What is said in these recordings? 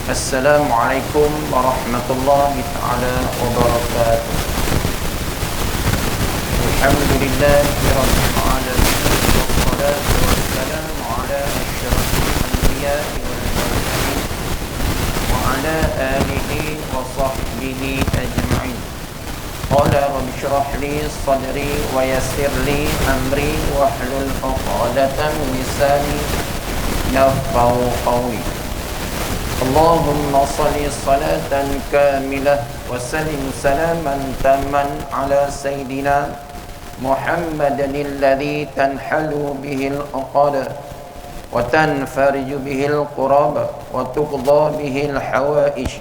Assalamualaikum warahmatullahi ta'ala wabarakatuh. Alhamdulillahi rabbil alamin, wassalatu wassalamu ala asyrafil anbiya'i wal mursalin wa ala alihi wa sahbihi ajma'in. Qala rabbi shrah li sadri wa yassir li amri wahlul 'uqdatam min lisani yafqahu qawli. Allahumma salli salatan kamilah wa sallim salaman tamman ala sayyidina Muhammadin alladhi tanhalu bihil uqad wa tanfariju bihil qurab wa tuqda bihil hawaish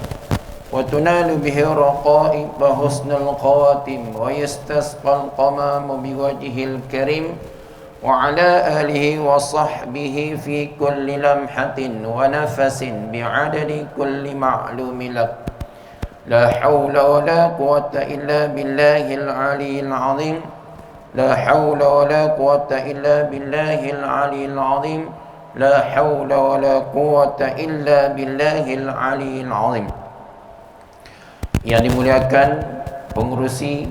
wa tunalu bihil raqaib wa husnul khawatim wa yastasqal qamamu biwajhil karim wa ala alihi wa sahbihi fi kulli lamhatin wa nafasin bi'adadi kulli ma'lumin lak. La hawla wa la quwwata illa billahil aliyyil azim. La hawla wa la quwwata illa billahil aliyyil azim. La hawla wa la quwwata illa billahil aliyyil azim. Yang dimuliakan pengurusi,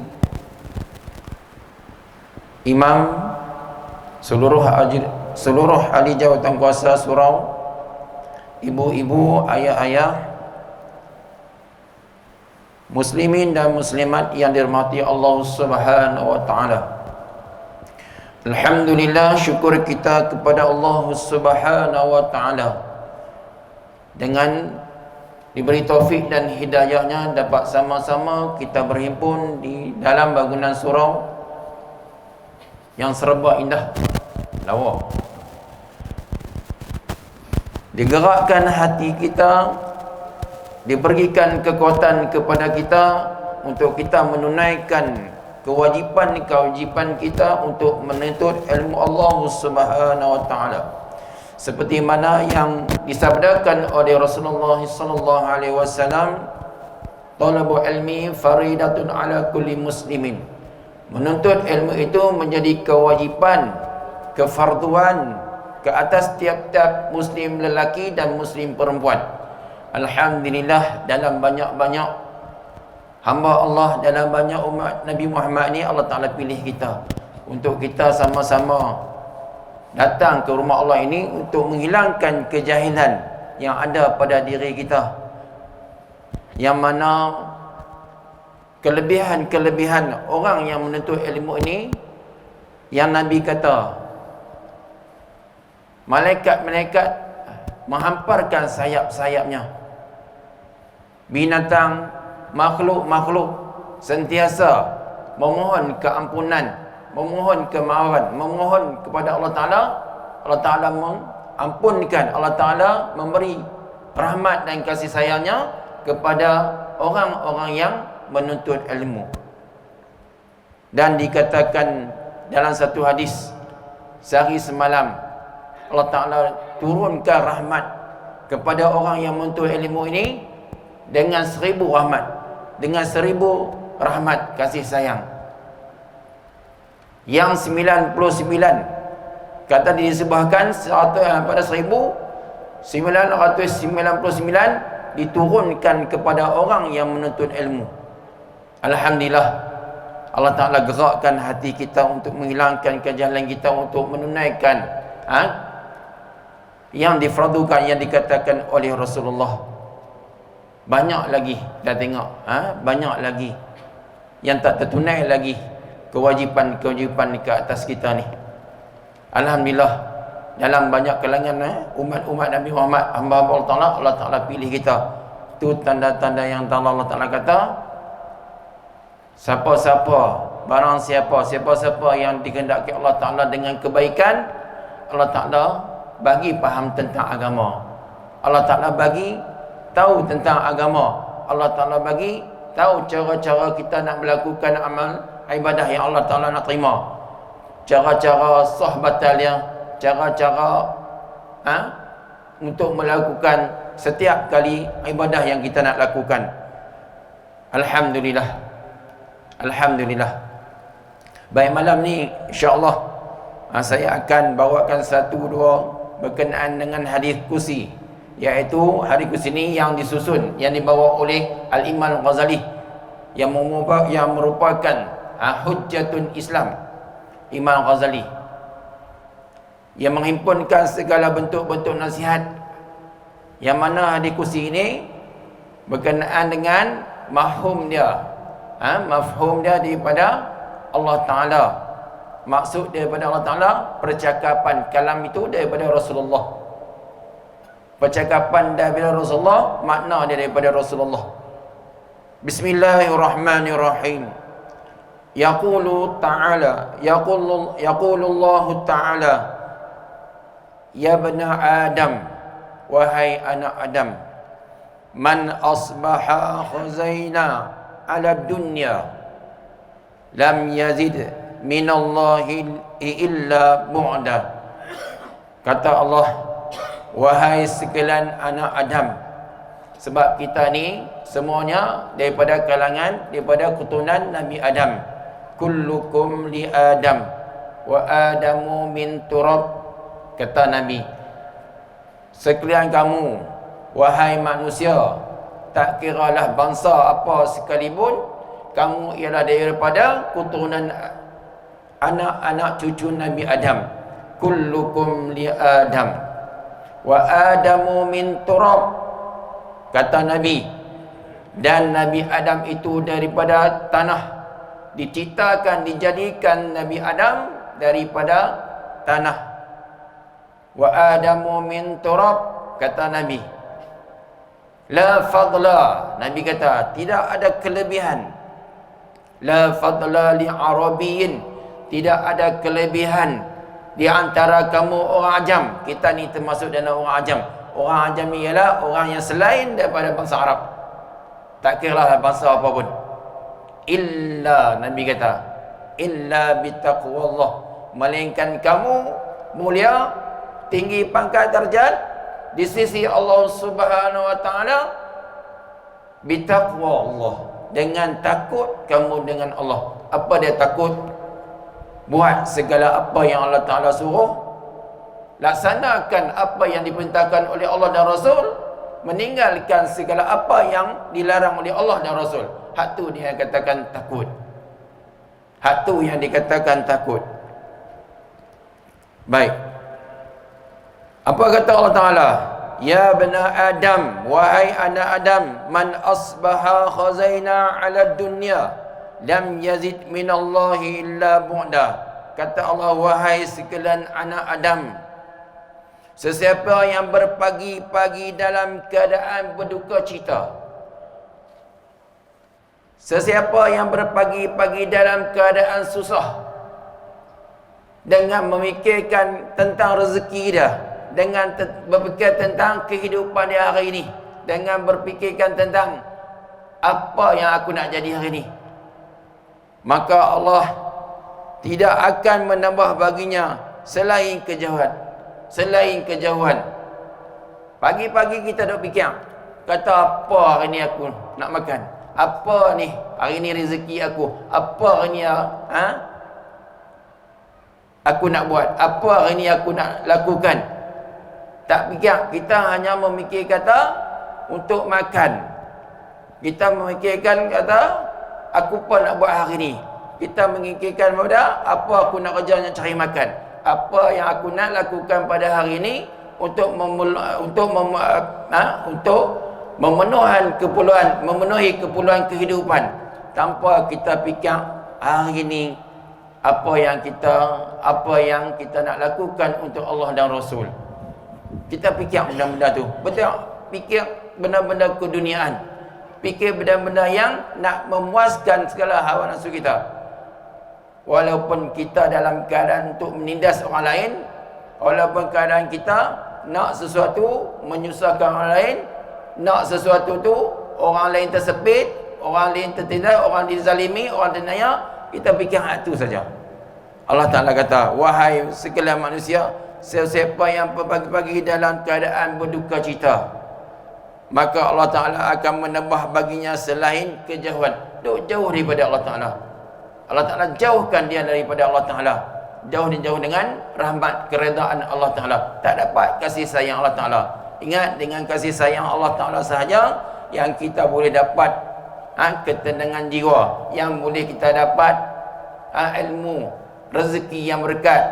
imam, seluruh ahli jawatan kuasa surau, ibu-ibu, ayah-ayah, muslimin dan muslimat yang dirahmati Allah Subhanahu wa taala. Alhamdulillah, syukur kita kepada Allah Subhanahu wa taala dengan diberi taufik dan hidayahnya dapat sama-sama kita berhimpun di dalam bangunan surau yang serba indah, lawa. Digerakkan hati kita, diberikan kekuatan kepada kita untuk kita menunaikan kewajipan kita untuk menuntut ilmu Allah Subhanahu wa taala. Seperti mana yang disabdakan oleh Rasulullah sallallahu alaihi wasallam, talabul ilmi faridatun ala kulli muslimin. Menuntut ilmu itu menjadi kewajipan, kefarduan ke atas tiap-tiap muslim lelaki dan muslim perempuan. Alhamdulillah, dalam banyak-banyak hamba Allah, dalam banyak umat Nabi Muhammad ni, Allah Ta'ala pilih kita untuk kita sama-sama datang ke rumah Allah ini untuk menghilangkan kejahilan yang ada pada diri kita, yang mana kelebihan-kelebihan orang yang menuntut ilmu ini, yang Nabi kata malaikat-malaikat menghamparkan sayap-sayapnya, binatang, makhluk-makhluk sentiasa memohon keampunan, memohon kemaafan, memohon kepada Allah Ta'ala. Allah Ta'ala mengampunkan, Allah Ta'ala memberi rahmat dan kasih sayangnya kepada orang-orang yang menuntut ilmu. Dan dikatakan dalam satu hadis, sehari semalam Allah Ta'ala turunkan rahmat kepada orang yang menuntut ilmu ini dengan 1000 rahmat, dengan 1000 rahmat kasih sayang. Yang 99 kata disebahkan pada 1999 diturunkan kepada orang yang menuntut ilmu. Alhamdulillah, Allah Ta'ala gerakkan hati kita untuk menghilangkan kejahilan kita, untuk menunaikan yang difardukan, yang dikatakan oleh Rasulullah. Banyak lagi dah tengok, banyak lagi yang tak tertunai lagi kewajipan-kewajipan ke atas kita ni. Alhamdulillah, dalam banyak kalangan umat-umat Nabi Muhammad, hamba Allah Ta'ala pilih kita. Itu tanda-tanda yang Allah Ta'ala kata, siapa-siapa yang dikehendaki Allah Ta'ala dengan kebaikan, Allah Ta'ala bagi faham tentang agama, Allah Ta'ala bagi tahu tentang agama, Allah Ta'ala bagi tahu cara-cara kita nak melakukan amal ibadah yang Allah Ta'ala nak terima, cara-cara sah batalnya, cara-cara untuk melakukan setiap kali ibadah yang kita nak lakukan. Alhamdulillah, Alhamdulillah. Baik, malam ni insya-Allah saya akan bawakan satu dua berkenaan dengan hadis kursi iaitu hadis ini yang disusun, yang dibawa oleh Al-Imam Al-Ghazali yang merupakan hujjatun Islam, Imam Al-Ghazali, yang menghimpunkan segala bentuk-bentuk nasihat, yang mana hadis kursi ini berkenaan dengan mafhum dia, mafhum dia daripada Allah Ta'ala, maksud daripada Allah Ta'ala, percakapan kalam itu daripada Rasulullah, percakapan daripada Rasulullah, makna dia daripada Rasulullah. Bismillahirrahmanirrahim. Yaqulu ta'ala, yaqulu Allah Ta'ala, ya bani Adam, wahai anak Adam, man asbaha khuzaina ala dunya lam yazid minallahi illa bu'da. Kata Allah, wahai sekalian anak Adam, sebab kita ni semuanya daripada kalangan, daripada keturunan Nabi Adam. Kullukum li Adam wa Adamu min turab. Kata Nabi, sekalian kamu wahai manusia, tak kiralah bangsa apa sekalipun, kamu ialah daripada keturunan anak-anak cucu Nabi Adam. Kullukum li Adam wa Adamu min turab. Kata Nabi, dan Nabi Adam itu daripada tanah, diciptakan, dijadikan Nabi Adam daripada tanah. Wa Adamu min turab. Kata Nabi, la fadla, Nabi kata tidak ada kelebihan. La fadla li Arabiyyin, tidak ada kelebihan di antara kamu orang Ajam. Kita ni termasuk dalam orang Ajam. Orang Ajam ni ialah orang yang selain daripada bangsa Arab, tak kiralah bangsa apa pun. Illa, Nabi kata, illa bitaqwallah, melainkan kamu mulia, tinggi pangkat darjat di sisi Allah Subhanahu wa taala, bitaqwallah, dengan takut kamu dengan Allah. Apa dia takut? Buat segala apa yang Allah Ta'ala suruh, laksanakan apa yang diperintahkan oleh Allah dan Rasul, meninggalkan segala apa yang dilarang oleh Allah dan Rasul. Hak tu dia katakan takut. Hak tu yang dikatakan takut. Baik, apa kata Allah Ta'ala? Ya bani Adam, wahai anak Adam, man asbaha khazaina ala dunya lam yazid minallahi illa bu'da. Kata Allah, wahai sekalian anak Adam, sesiapa yang berpagi-pagi dalam keadaan berduka cita, sesiapa yang berpagi-pagi dalam keadaan susah, dengan memikirkan tentang rezeki dia, dengan berfikir tentang kehidupan dia hari ini, dengan berfikirkan tentang apa yang aku nak jadi hari ini, maka Allah tidak akan menambah baginya selain kejauhan. Selain kejauhan. Pagi-pagi kita duk fikir, kata apa hari ni aku nak makan, apa ni hari ni rezeki aku, apa hari ni aku nak buat, apa hari ni aku nak lakukan. Tak fikir, kita hanya memikir kata untuk makan. Kita memikirkan kata aku apa nak buat hari ni. Kita memikirkan pada apa aku nak kerja, nak cari makan, apa yang aku nak lakukan pada hari ini untuk memenuhi keperluan kehidupan, tanpa kita fikir hari ini apa yang kita nak lakukan untuk Allah dan Rasul. Kita fikir benda-benda tu, betul? Fikir benda-benda keduniaan, fikir benda-benda yang nak memuaskan segala hawa nafsu kita. Walaupun kita dalam keadaan untuk menindas orang lain, walaupun keadaan kita nak sesuatu menyusahkan orang lain, nak sesuatu tu orang lain tersepit, orang lain tertindas, orang dizalimi, orang deniaya, kita fikir hak tu saja. Allah Ta'ala kata, wahai sekalian manusia, sesiapa yang pagi-pagi dalam keadaan berduka cita, maka Allah Ta'ala akan menambah baginya selain kejauhan. Duk jauh daripada Allah Ta'ala. Allah Ta'ala jauhkan dia daripada Allah Ta'ala. Jauh dan jauh dengan rahmat, keredaan Allah Ta'ala. Tak dapat kasih sayang Allah Ta'ala. Ingat, dengan kasih sayang Allah Ta'ala sahaja yang kita boleh dapat ketenangan jiwa, yang boleh kita dapat ilmu, rezeki yang berkat.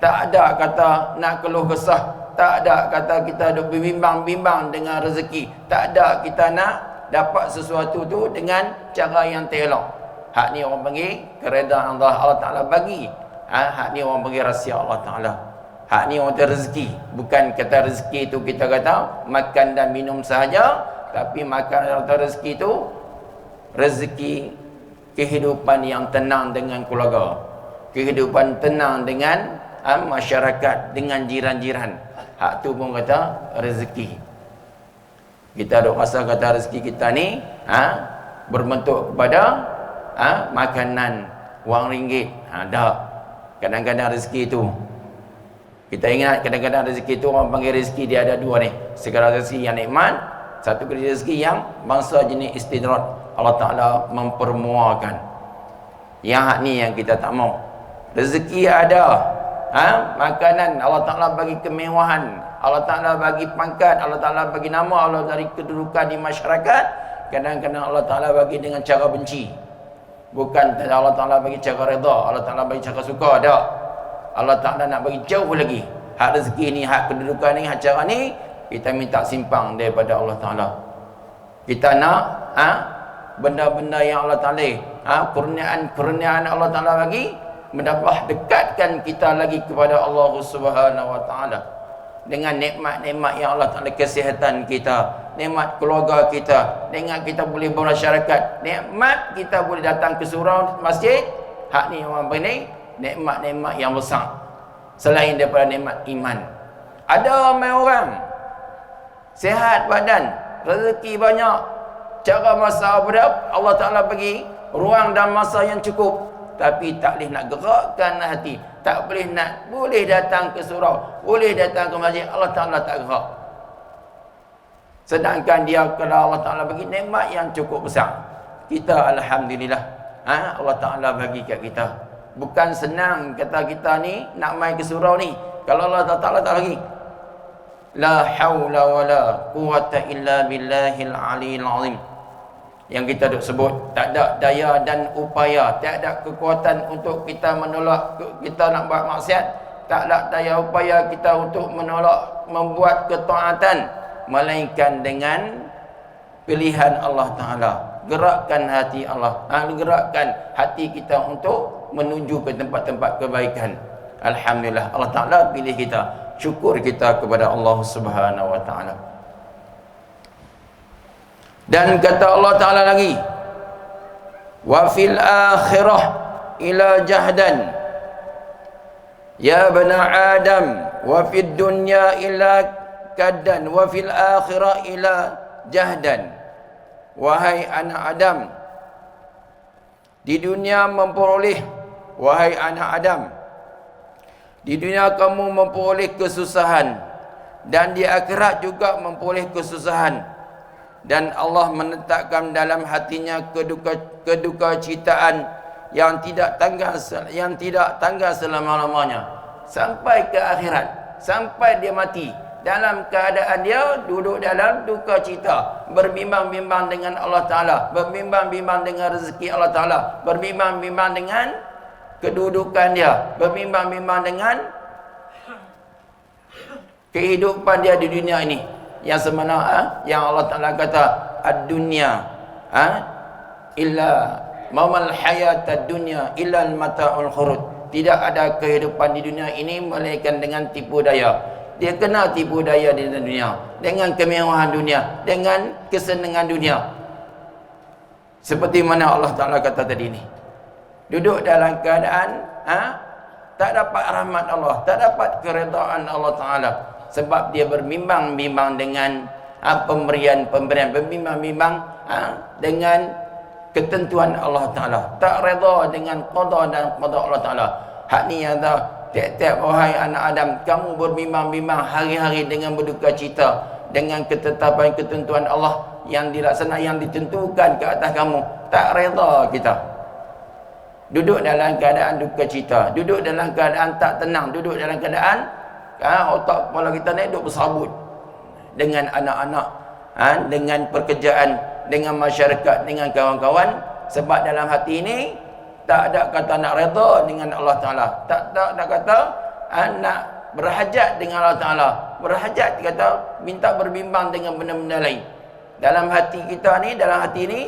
Tak ada kata nak keluh kesah, tak ada kata kita duk berbimbang-bimbang dengan rezeki, tak ada kita nak dapat sesuatu tu dengan cara yang terelok. Hak ni orang panggil keredaan Allah Ta'ala bagi. Hak ni orang panggil rahsia Allah Ta'ala. Hak ni orang rezeki. Bukan kata rezeki tu kita kata makan dan minum sahaja, tapi makan atau rezeki tu rezeki kehidupan yang tenang dengan keluarga, kehidupan tenang dengan masyarakat, dengan jiran-jiran. Hak tu pun kata rezeki. Kita duk rasa kata rezeki kita ni berbentuk kepada makanan, wang ringgit. Tak. Kadang-kadang rezeki tu, kita ingat kadang-kadang rezeki tu orang panggil rezeki dia ada dua ni. Segala rezeki yang nikmat, satu rezeki yang bangsa jenis istidrat, Allah Ta'ala mempermuakan. Yang hak ni yang kita tak mau. Rezeki ada, makanan, Allah Ta'ala bagi kemewahan, Allah Ta'ala bagi pangkat, Allah Ta'ala bagi nama, Allah dari kedudukan di masyarakat. Kadang-kadang Allah Ta'ala bagi dengan cara benci. Bukan Allah Ta'ala bagi cara reda, Allah Ta'ala bagi cara suka. Tak. Allah Ta'ala nak bagi jauh lagi. Hak rezeki ni, hak kedudukan ni, hak cara ni, kita minta simpang daripada Allah Ta'ala. Kita nak benda-benda yang Allah Ta'ala, kurniaan Allah Ta'ala bagi, mendapat dekatkan kita lagi kepada Allah Subhanahu Wa Ta'ala. Dengan nikmat-nikmat yang Allah Ta'ala, kesihatan kita, nikmat keluarga kita, nikmat kita boleh bermasyarakat, nikmat kita boleh datang ke surau masjid. Hak ni orang ini nikmat-nikmat yang besar selain daripada nikmat iman. Ada ramai orang sihat badan, rezeki banyak, cara masa berapa Allah Ta'ala bagi ruang dan masa yang cukup, tapi tak boleh nak gerakkan hati, tak boleh nak, boleh datang ke surau, boleh datang ke masjid, Allah Ta'ala tak gerak. Sedangkan dia, kalau Allah Ta'ala bagi nikmat yang cukup besar, kita alhamdulillah, Allah Ta'ala bagi kat kita. Bukan senang kata kita ni nak main ke surau ni, kalau Allah Ta'ala tak bagi. La haula wala quwata illa billahil aliyil azim. Yang kita duk sebut, tak ada daya dan upaya, tak ada kekuatan untuk kita menolak, kita nak buat maksiat, tak ada daya upaya kita untuk menolak, membuat ketaatan, melainkan dengan pilihan Allah Ta'ala. Gerakkan hati Allah, gerakkan hati kita untuk menuju ke tempat-tempat kebaikan. Alhamdulillah, Allah Ta'ala pilih kita. Syukur kita kepada Allah Subhanahu Wa Ta'ala. Dan kata Allah Ta'ala lagi, wa fil akhirah ila jahdan ya bana adam, wa fid dunya ila kaddan, wa fil akhirah ila jahdan. Wahai anak Adam, di dunia memperoleh, wahai anak Adam, di dunia kamu memperoleh kesusahan, dan di akhirat juga memperoleh kesusahan. Dan Allah menetapkan dalam hatinya keduka citaan yang tidak tanggal selama-lamanya, sampai ke akhirat, sampai dia mati dalam keadaan dia duduk dalam duka cita, berbimbang-bimbang dengan Allah Ta'ala, berbimbang-bimbang dengan rezeki Allah Ta'ala, berbimbang-bimbang dengan kedudukan dia, berbimbang-bimbang dengan kehidupan dia di dunia ini. Yang sebenarnya yang Allah Ta'ala kata, ad-dunya illa mamal hayatad dunya illa al-mata'ul khurud. Tidak ada kehidupan di dunia ini melainkan dengan tipu daya. Dia kena tipu daya di dunia, dengan kemewahan dunia, dengan kesenangan dunia. Seperti mana Allah Ta'ala kata tadi ni, duduk dalam keadaan tak dapat rahmat Allah, tak dapat keredaan Allah Ta'ala, sebab dia berbimbang-bimbang dengan pemberian-pemberian, berbimbang-bimbang dengan ketentuan Allah Ta'ala, tak reda dengan qada dan qada Allah Ta'ala. Hak ni ada tiap-tiap wahai anak Adam, kamu berbimbang-bimbang hari-hari dengan berduka cita, dengan ketetapan ketentuan Allah yang dilaksanakan, yang ditentukan ke atas kamu. Tak reda kita. Duduk dalam keadaan duka cita, duduk dalam keadaan tak tenang, duduk dalam keadaan otak kepala kita ni duk bersabut dengan anak-anak, dengan pekerjaan, dengan masyarakat, dengan kawan-kawan. Sebab dalam hati ini tak ada kata nak redha dengan Allah Ta'ala, tak ada nak kata nak berhajat dengan Allah Ta'ala. Berhajat kata minta berbimbang dengan benda-benda lain. Dalam hati kita ni, dalam hati ni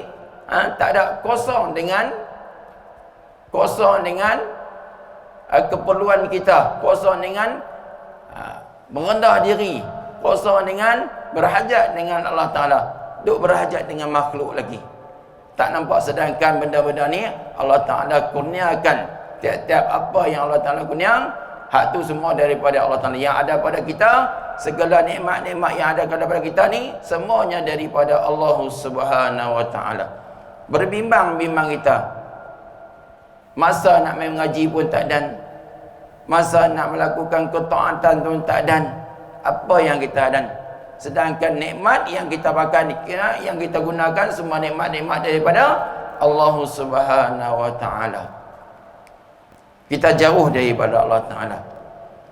tak ada kosong dengan keperluan kita, kosong dengan merendah diri, kosong dengan berhajat dengan Allah Ta'ala, duk berhajat dengan makhluk lagi. Tak nampak, sedangkan benda-benda ni Allah Ta'ala kurniakan. Tiap-tiap apa yang Allah Ta'ala kurniakan, hak tu semua daripada Allah Ta'ala. Yang ada pada kita, segala nikmat-nikmat yang ada pada kita ni, semuanya daripada Allah Subhanahu Wa Ta'ala. Berbimbang-bimbang kita. Masa nak main mengaji pun tak dan, masa nak melakukan ketaatan pun tak dan. Apa yang kita dan? Sedangkan nikmat yang kita pakai, yang kita gunakan, semua nikmat-nikmat daripada Allah Subhanahu Wa Ta'ala. Kita jauh daripada Allah Ta'ala.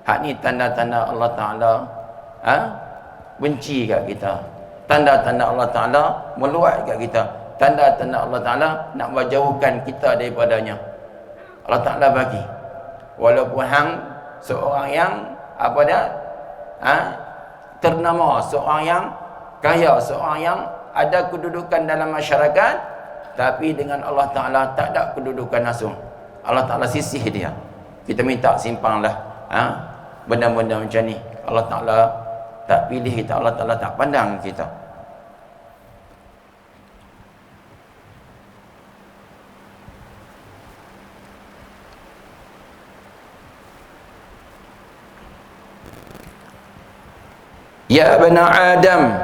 Hak ni tanda-tanda Allah Ta'ala benci kat kita. Tanda-tanda Allah Ta'ala meluat kat kita. Tanda-tanda Allah Ta'ala nak menjauhkan kita daripadanya. Allah Ta'ala bagi. Walaupun hang seorang yang ternama, seorang yang kaya, seorang yang ada kedudukan dalam masyarakat, tapi dengan Allah Ta'ala tak ada kedudukan langsung. Allah Ta'ala sisih dia. Kita minta simpanglah benda-benda macam ni. Allah Ta'ala tak pilih kita, Allah Ta'ala tak pandang kita. Ya bani Adam,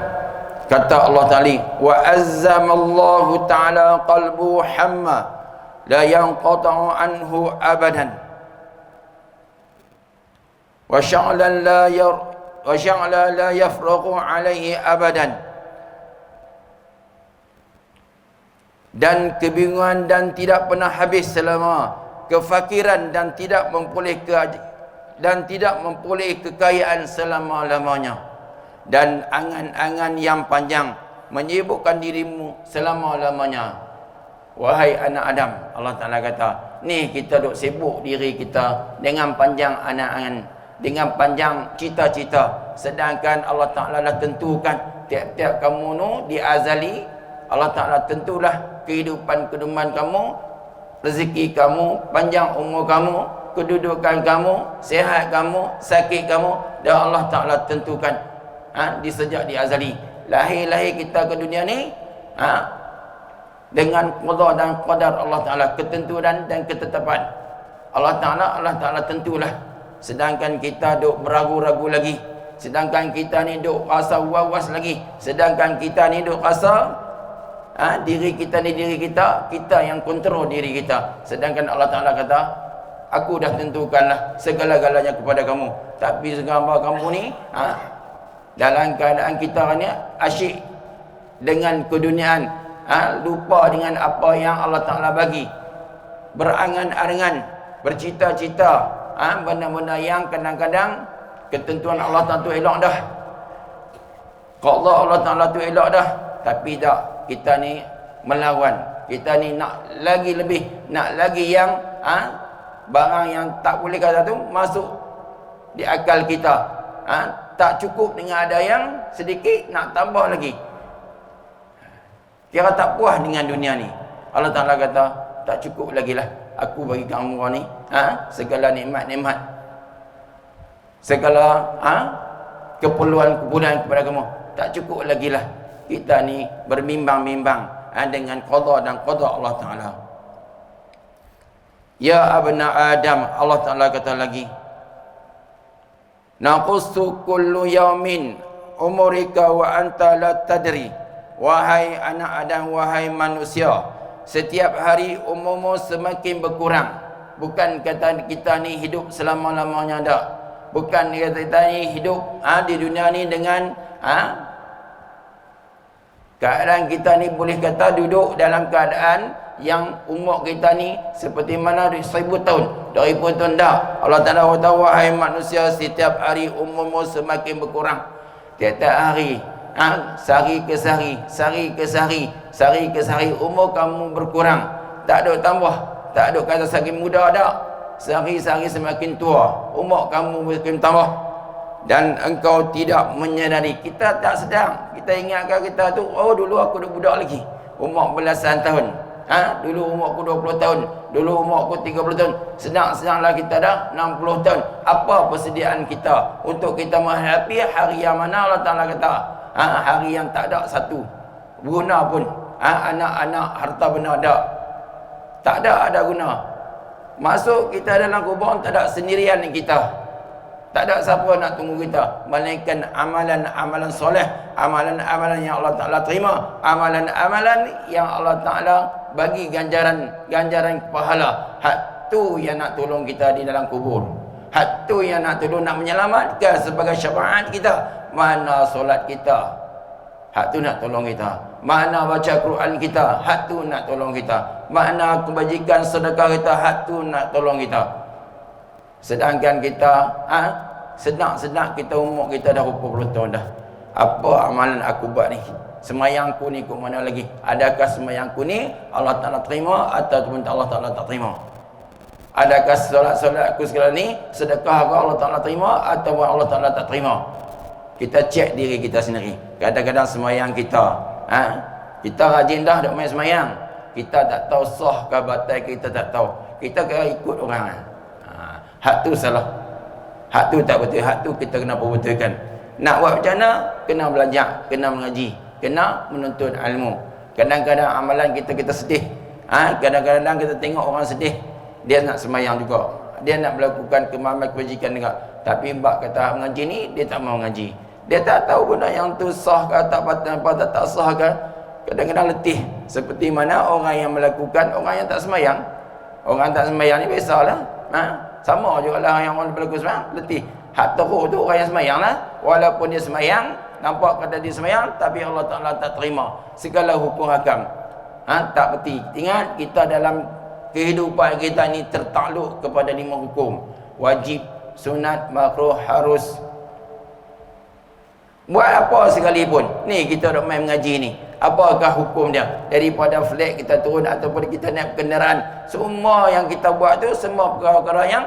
kata Allah Ta'ala, wa azzamallahu ta'ala qalbu hamma la yanqata'u anhu abadan wa sya'lan la yafraghu alaihi abadan. Dan kebingungan dan tidak pernah habis selama, kefakiran dan tidak memperoleh kekayaan selama-lamanya, dan angan-angan yang panjang menyibukkan dirimu selama-lamanya. Wahai anak Adam, Allah Ta'ala kata, ni kita duk sibuk diri kita dengan panjang angan-angan, dengan panjang cita-cita, sedangkan Allah Ta'ala dah tentukan tiap-tiap kamu nu di azali. Allah Ta'ala tentulah kehidupan keduman kamu, rezeki kamu, panjang umur kamu, kedudukan kamu, sihat kamu, sakit kamu, dan Allah Ta'ala tentukan sejak di azali. Lahir kita ke dunia ni dengan qada dan qadar Allah Ta'ala, ketentuan dan ketetapan Allah Ta'ala tentulah. Sedangkan kita duk beragu-ragu lagi, sedangkan kita ni duk rasa was-was lagi, sedangkan kita ni duk rasa diri kita ni kita yang kontrol diri kita. Sedangkan Allah Ta'ala kata, aku dah tentukanlah segala-galanya kepada kamu. Tapi segambar kamu ni dalam keadaan kita ni asyik dengan keduniaan, lupa dengan apa yang Allah Ta'ala bagi, berangan-angan, bercita-cita benda-benda yang kadang-kadang ketentuan Allah Ta'ala tu elok dah, qada Allah Ta'ala tu elok dah, tapi tak, kita ni melawan, kita ni nak lagi lebih, nak lagi yang barang yang tak boleh kata tu masuk di akal kita. Tak cukup dengan ada yang sedikit, nak tambah lagi. Kira tak puas dengan dunia ni. Allah Ta'ala kata, tak cukup lagi lah aku bagi kamu ni segala nikmat-nikmat, segala keperluan kepada kamu. Tak cukup lagi lah kita ni berbimbang-bimbang dengan qada dan qada Allah Ta'ala. Ya abna Adam, Allah Ta'ala kata lagi, naqussu kullu yaumin umurika wa anta la tadri. Wahai anak Adam, wahai manusia, setiap hari umurmu semakin berkurang. Bukan kata kita ni hidup selama-lamanya dak. Bukan kata kita ni hidup di dunia ni dengan keadaan kita ni boleh kata duduk dalam keadaan yang umur kita ni seperti mana 1000 tahun. Daripun tu tak. Allah Ta'ala kata, wahai manusia, setiap hari umurmu semakin berkurang. Tiap-tiap hari, sehari ke sehari, sehari ke sehari, sehari ke sehari, umur kamu berkurang. Tak ada tambah. Tak ada kata semakin muda tak. Sehari-sehari semakin tua, umur kamu semakin tambah. Dan engkau tidak menyadari. Kita tak sedang. Kita ingatkan kita tu, oh dulu aku dah budak lagi, umur belasan tahun. Dulu umur aku 20 tahun, dulu umur aku 30 tahun. Sedang-sedanglah kita dah 60 tahun. Apa persediaan kita untuk kita menghadapi hari yang mana Allah Ta'ala kata, hari yang tak ada satu guna pun. Anak-anak harta benda tak ada guna. Masuk kita dalam kubur tak ada sendirian kita. Tak ada siapa nak tunggu kita, melainkan amalan-amalan soleh, amalan-amalan yang Allah Ta'ala terima, amalan-amalan yang Allah Ta'ala bagi ganjaran pahala. Hak tu yang nak tolong kita di dalam kubur. Hak tu yang nak tolong, nak menyelamatkan sebagai syafaat kita. Mana solat kita, hak tu nak tolong kita. Mana baca Quran kita, hak tu nak tolong kita. Mana kebajikan sedekah kita, hak tu nak tolong kita. Sedangkan kita sedang kita umur kita dah 20 tahun dah. Apa amalan aku buat ni? Semayangku ni kok mana lagi? Adakah semayangku ni Allah Ta'ala terima ataupun Allah Ta'ala tak terima? Adakah solat-solat aku sekarang ni, sedekah aku Allah Ta'ala terima ataupun Allah Ta'ala tak terima? Kita cek diri kita sendiri. Kadang-kadang semayang kita, kita rajin dah duk main semayang, kita tak tahu sah ke batal, kita tak tahu. Kita kena ikut orang. Hak tu salah. Hak tu tak betul. Hak tu kita kena perbetulkan. Nak buat macam mana? Kena belajar, kena mengaji, kena menuntut ilmu. Kadang-kadang amalan kita sedih. Kadang-kadang kita tengok orang sedih, dia nak semayang juga, dia nak melakukan kemahaman kebajikan juga. Tapi bab kata mengaji ni, dia tak mau mengaji. Dia tak tahu benda yang tu sah ke tak tak sah ke. Kadang-kadang letih. Seperti mana orang yang melakukan, orang yang tak semayang. Orang tak semayang ni biasalah. Sama juga lah yang orang berlaku semayang, letih. Hak teruk tu orang yang semayang lah. Walaupun dia semayang, nampak kata dia semayang, tapi Allah Ta'ala tak terima segala hukum hakam. Tak berhenti. Ingat, kita dalam kehidupan kita ni tertakluk kepada 5 hukum. Wajib, sunat, makruh, harus. Buat apa sekalipun. Ni kita duk main mengaji ni. Apakah hukum dia? Daripada flat kita turun ataupun kita naik kenderaan, semua yang kita buat tu semua perkara-perkara yang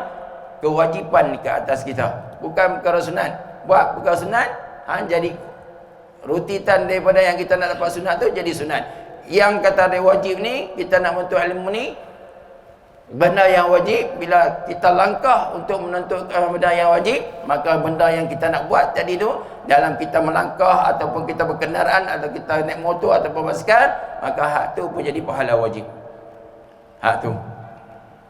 kewajipan ke atas kita, bukan perkara sunat. Buat perkara sunat, jadi rutitan daripada yang kita nak dapat sunat tu jadi sunat. Yang kata dia wajib ni, kita nak menuntut ilmu ni, benda yang wajib, bila kita langkah untuk menuntut benda yang wajib, maka benda yang kita nak buat tadi tu, dalam kita melangkah ataupun kita berkendaraan atau kita naik motor ataupun basikal, maka hak tu pun jadi pahala wajib. Hak tu.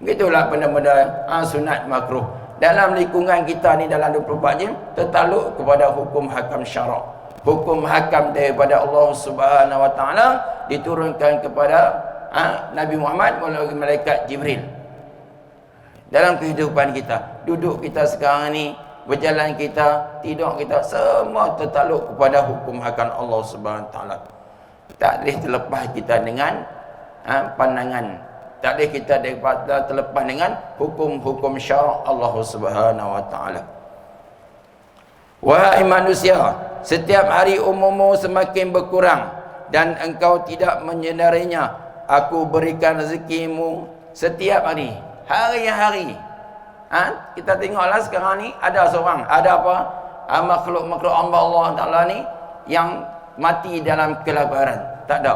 Begitulah benda-benda sunat makruh. Dalam lingkungan kita ni dalam 24 jam tertakluk kepada hukum hakam syarak. Hukum hakam daripada Allah Subhanahu Wa Taala diturunkan kepada Nabi Muhammad melalui malaikat Jibril. Dalam kehidupan kita, duduk kita sekarang ni, berjalan kita, tidur kita, semua tertakluk kepada hukum hakam Allah Subhanahu Wa Taala. Tak boleh terlepas kita dengan pandangan. Tak boleh kita terlepas dengan hukum-hukum syarak Allah Subhanahu Wa Taala. Wahai manusia, setiap hari umurmu semakin berkurang dan engkau tidak menyedarinya. Aku berikan rezekimu setiap hari, hari-hari. Kita tengoklah sekarang ni ada seorang, ada apa? Makhluk-makhluk Allah Ta'ala ni yang mati dalam kelaparan. Tak ada.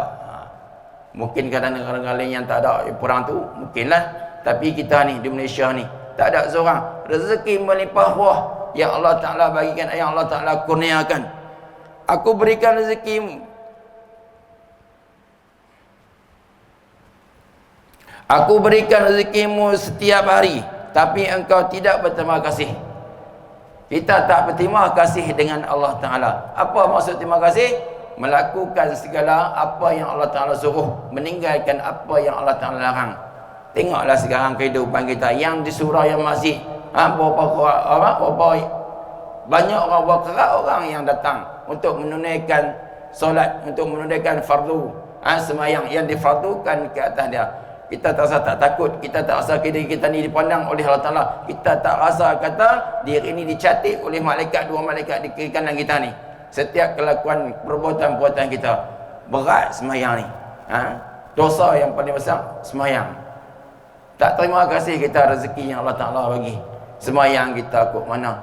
Mungkin kadang negara-negara lain yang tak ada perang tu, mungkinlah. Tapi kita ni di Malaysia ni tak ada seorang. Rezeki melimpah ruah yang Allah Ta'ala bagikan, yang Allah Ta'ala kurniakan. Aku berikan rezekimu. Aku berikan rezekimu setiap hari, tapi engkau tidak berterima kasih. Kita tak berterima kasih dengan Allah Ta'ala. Apa maksud terima kasih? Melakukan segala apa yang Allah Ta'ala suruh, meninggalkan apa yang Allah Ta'ala larang. Tengoklah sekarang kehidupan kita yang di surau yang masjid, berapa banyak orang yang datang untuk menunaikan solat, untuk menunaikan fardu semayang yang difardukan ke atas dia. Kita tak rasa tak takut, kita tak rasa diri kita ni dipandang oleh Allah Ta'ala, kita tak rasa kata diri ini dicatat oleh malaikat, dua malaikat di kiri kanan kita ni. Setiap kelakuan perbuatan-perbuatan kita. Berat semayang ni. Dosa yang paling besar semayang. Tak terima kasih kita rezeki yang Allah Ta'ala bagi. Semayang kita kok mana,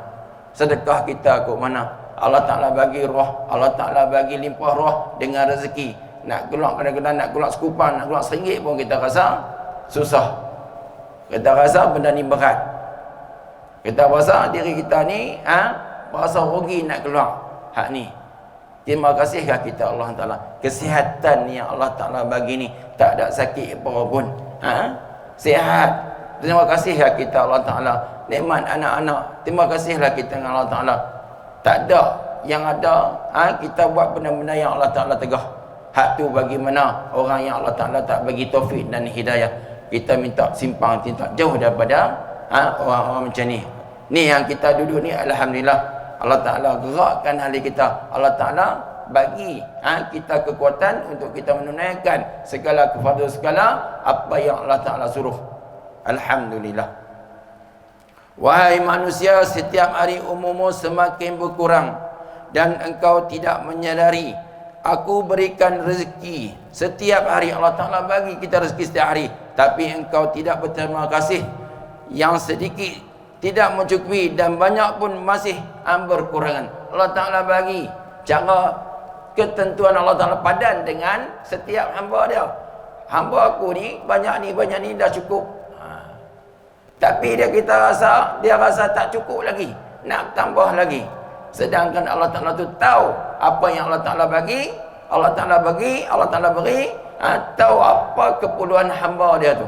sedekah kita kok mana. Allah Ta'ala bagi roh, Allah Ta'ala bagi limpah roh dengan rezeki. Nak keluar kadang-kadang, nak keluar sekupan, nak keluar RM1 pun kita rasa susah. Kita rasa benda ni berat. Kita rasa diri kita ni rasa rugi nak keluar hak ni. Terima kasihkah kita Allah Ta'ala, kesihatan yang Allah Ta'ala bagi ni, tak ada sakit apa pun, sihat. Terima kasihlah kita Allah Ta'ala, nikmat anak-anak, terima kasihlah kita dengan Allah Ta'ala. Tak ada yang ada kita buat benda-benda yang Allah Ta'ala tegah. Hak tu bagaimana orang yang Allah Ta'ala tak bagi taufik dan hidayah, kita minta simpang tinta jauh daripada orang-orang macam ni. Ni yang kita duduk ni, alhamdulillah Allah Ta'ala gerakkan hati kita. Allah Ta'ala bagi kita kekuatan untuk kita menunaikan segala kefardu, segala apa yang Allah Ta'ala suruh. Alhamdulillah. Wahai manusia, setiap hari umurmu semakin berkurang dan engkau tidak menyadari. Aku berikan rezeki setiap hari. Allah Ta'ala bagi kita rezeki setiap hari, tapi engkau tidak berterima kasih. Yang sedikit tidak mencukupi dan banyak pun masih berkurangan. Allah Ta'ala bagi cara ketentuan Allah Ta'ala padan dengan setiap hamba dia. Hamba aku ni banyak ni dah cukup. Tapi dia rasa tak cukup lagi, nak tambah lagi. Sedangkan Allah Ta'ala tu tahu apa yang Allah Ta'ala bagi, Allah Ta'ala bagi, Allah Ta'ala beri, tahu apa keperluan hamba dia tu.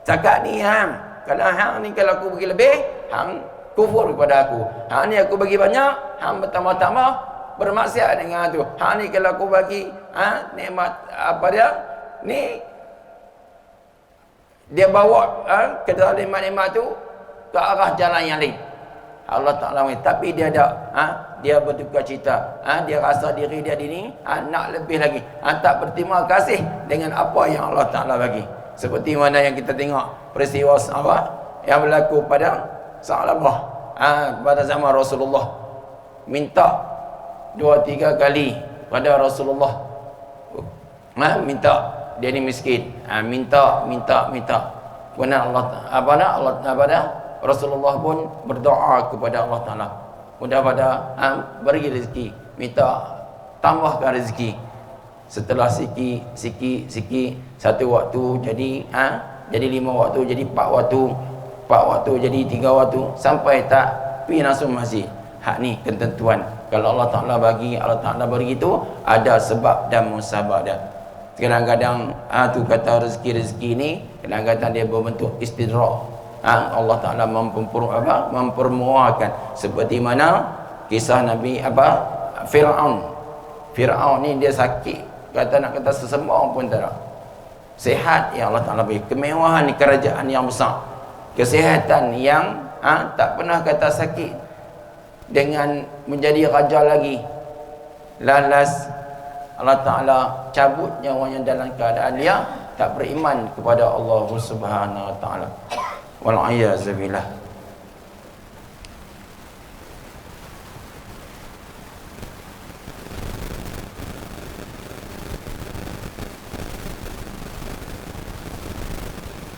Cakap ni kalau hang ni kalau aku bagi lebih, hang kufur kepada aku. Hang ni aku bagi banyak, hang bertambah-tambah bermaksiat dengan tu. Hang ni kalau aku bagi nikmat apa dia ni, dia bawa nikmat-nikmat tu ke arah jalan yang lain. Allah Ta'ala, tapi dia dia bertukar cita, dia rasa diri dia ni nak lebih lagi, tak berterima kasih dengan apa yang Allah Ta'ala bagi. Seperti mana yang kita tengok peristiwa sahabat yang berlaku pada Sa'labah pada zaman Rasulullah, minta 2-3 kali pada Rasulullah, minta dia ni miskin, minta. Kemudian Allah Rasulullah pun berdoa kepada Allah Ta'ala, mudah-mudahan beri rezeki, minta tambahkan rezeki. Setelah sikit satu waktu jadi 5 waktu, jadi 4 waktu, jadi 3 waktu, sampai tak pi langsung masjid. Hak ni ketentuan. Kalau Allah Ta'ala bagi, Allah Ta'ala beri itu ada sebab dan musabab dia. Kadang-kadang tu kata rezeki ni kadang-kadang dia berbentuk istidrak. Allah Ta'ala mempermuahkan, seperti mana kisah Nabi Fir'aun ni dia sakit, nak kata sesembang pun tak ada. Sihat yang Allah Ta'ala beri, kemewahan ni kerajaan yang besar, kesihatan yang tak pernah kata sakit, dengan menjadi raja lagi. Lalas Allah Ta'ala cabut nyawanya dalam keadaan dia tak beriman kepada Allah Subhanahu Wa Ta'ala. Wal'iyyazubillah.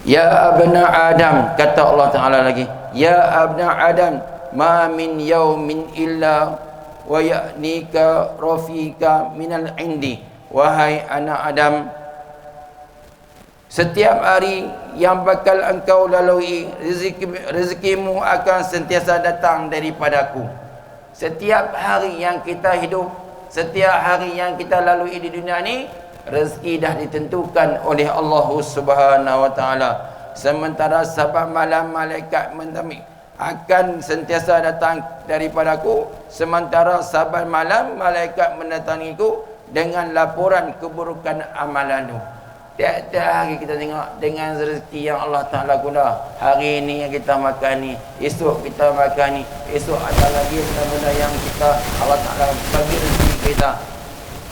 Ya abna Adam, kata Allah Ta'ala lagi, ya abna Adam, ma min yaumin illa wa ya'nika rafika minal indi. Wahai anak Adam, setiap hari yang bakal engkau lalui, rezekimu akan sentiasa datang daripadaku. Setiap hari yang kita hidup, setiap hari yang kita lalui di dunia ni, rezeki dah ditentukan oleh Allah Subhanahu Wa Ta'ala. Sementara sahabat malam malaikat mentamik akan sentiasa datang daripadaku, sementara sahabat malam malaikat mendatangiku dengan laporan keburukan amalanmu. Tiap-tiap hari kita tengok dengan rezeki yang Allah Ta'ala guna. Hari ini yang kita makan ni, esok kita makan ni, esok ada lagi benda-benda yang kita Allah Ta'ala bagi rezeki kita.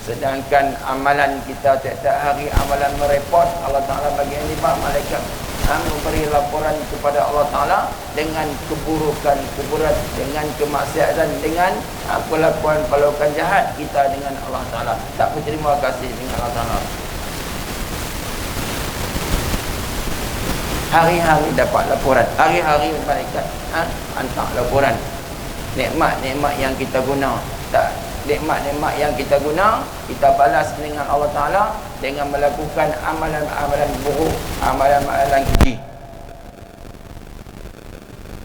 Sedangkan amalan kita tiap-tiap hari amalan merepot, Allah Ta'ala bagi 5 malaikat memberi laporan kepada Allah Ta'ala dengan keburukan, dengan kemaksiatan, dengan perlakuan jahat kita dengan Allah Ta'ala. Tak berterima kasih dengan Allah Ta'ala. Hari-hari dapat laporan, hari-hari malaikat hantar laporan. Nikmat-nikmat yang kita guna, nikmat-nikmat yang kita guna, kita balas dengan Allah Ta'ala dengan melakukan amalan-amalan buruk, amalan-amalan keji.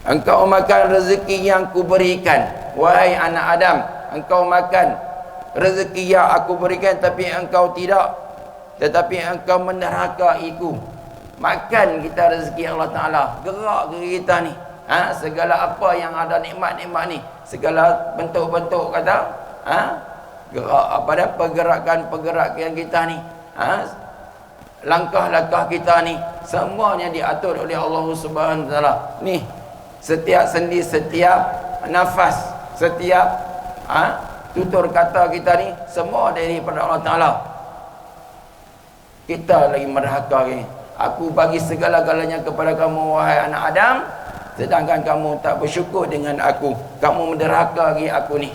Engkau makan rezeki yang kuberikan, wahai anak Adam. Engkau makan rezeki yang aku berikan, tapi engkau tidak, tetapi engkau menderhakaiku. Makan kita rezeki Allah Ta'ala, gerak ke kita ni, segala apa yang ada nikmat-nikmat ni, segala bentuk-bentuk kata, gerak apa dah, pergerakan kita ni, langkah-langkah kita ni, semuanya diatur oleh Allah Subhanahu Wa Taala. Ni setiap sendi, setiap nafas, setiap tutur kata kita ni, semua daripada Allah Ta'ala. Kita lagi merhaka ni. Aku bagi segala-galanya kepada kamu, wahai anak Adam, sedangkan kamu tak bersyukur dengan aku. Kamu menderhaka lagi aku ni.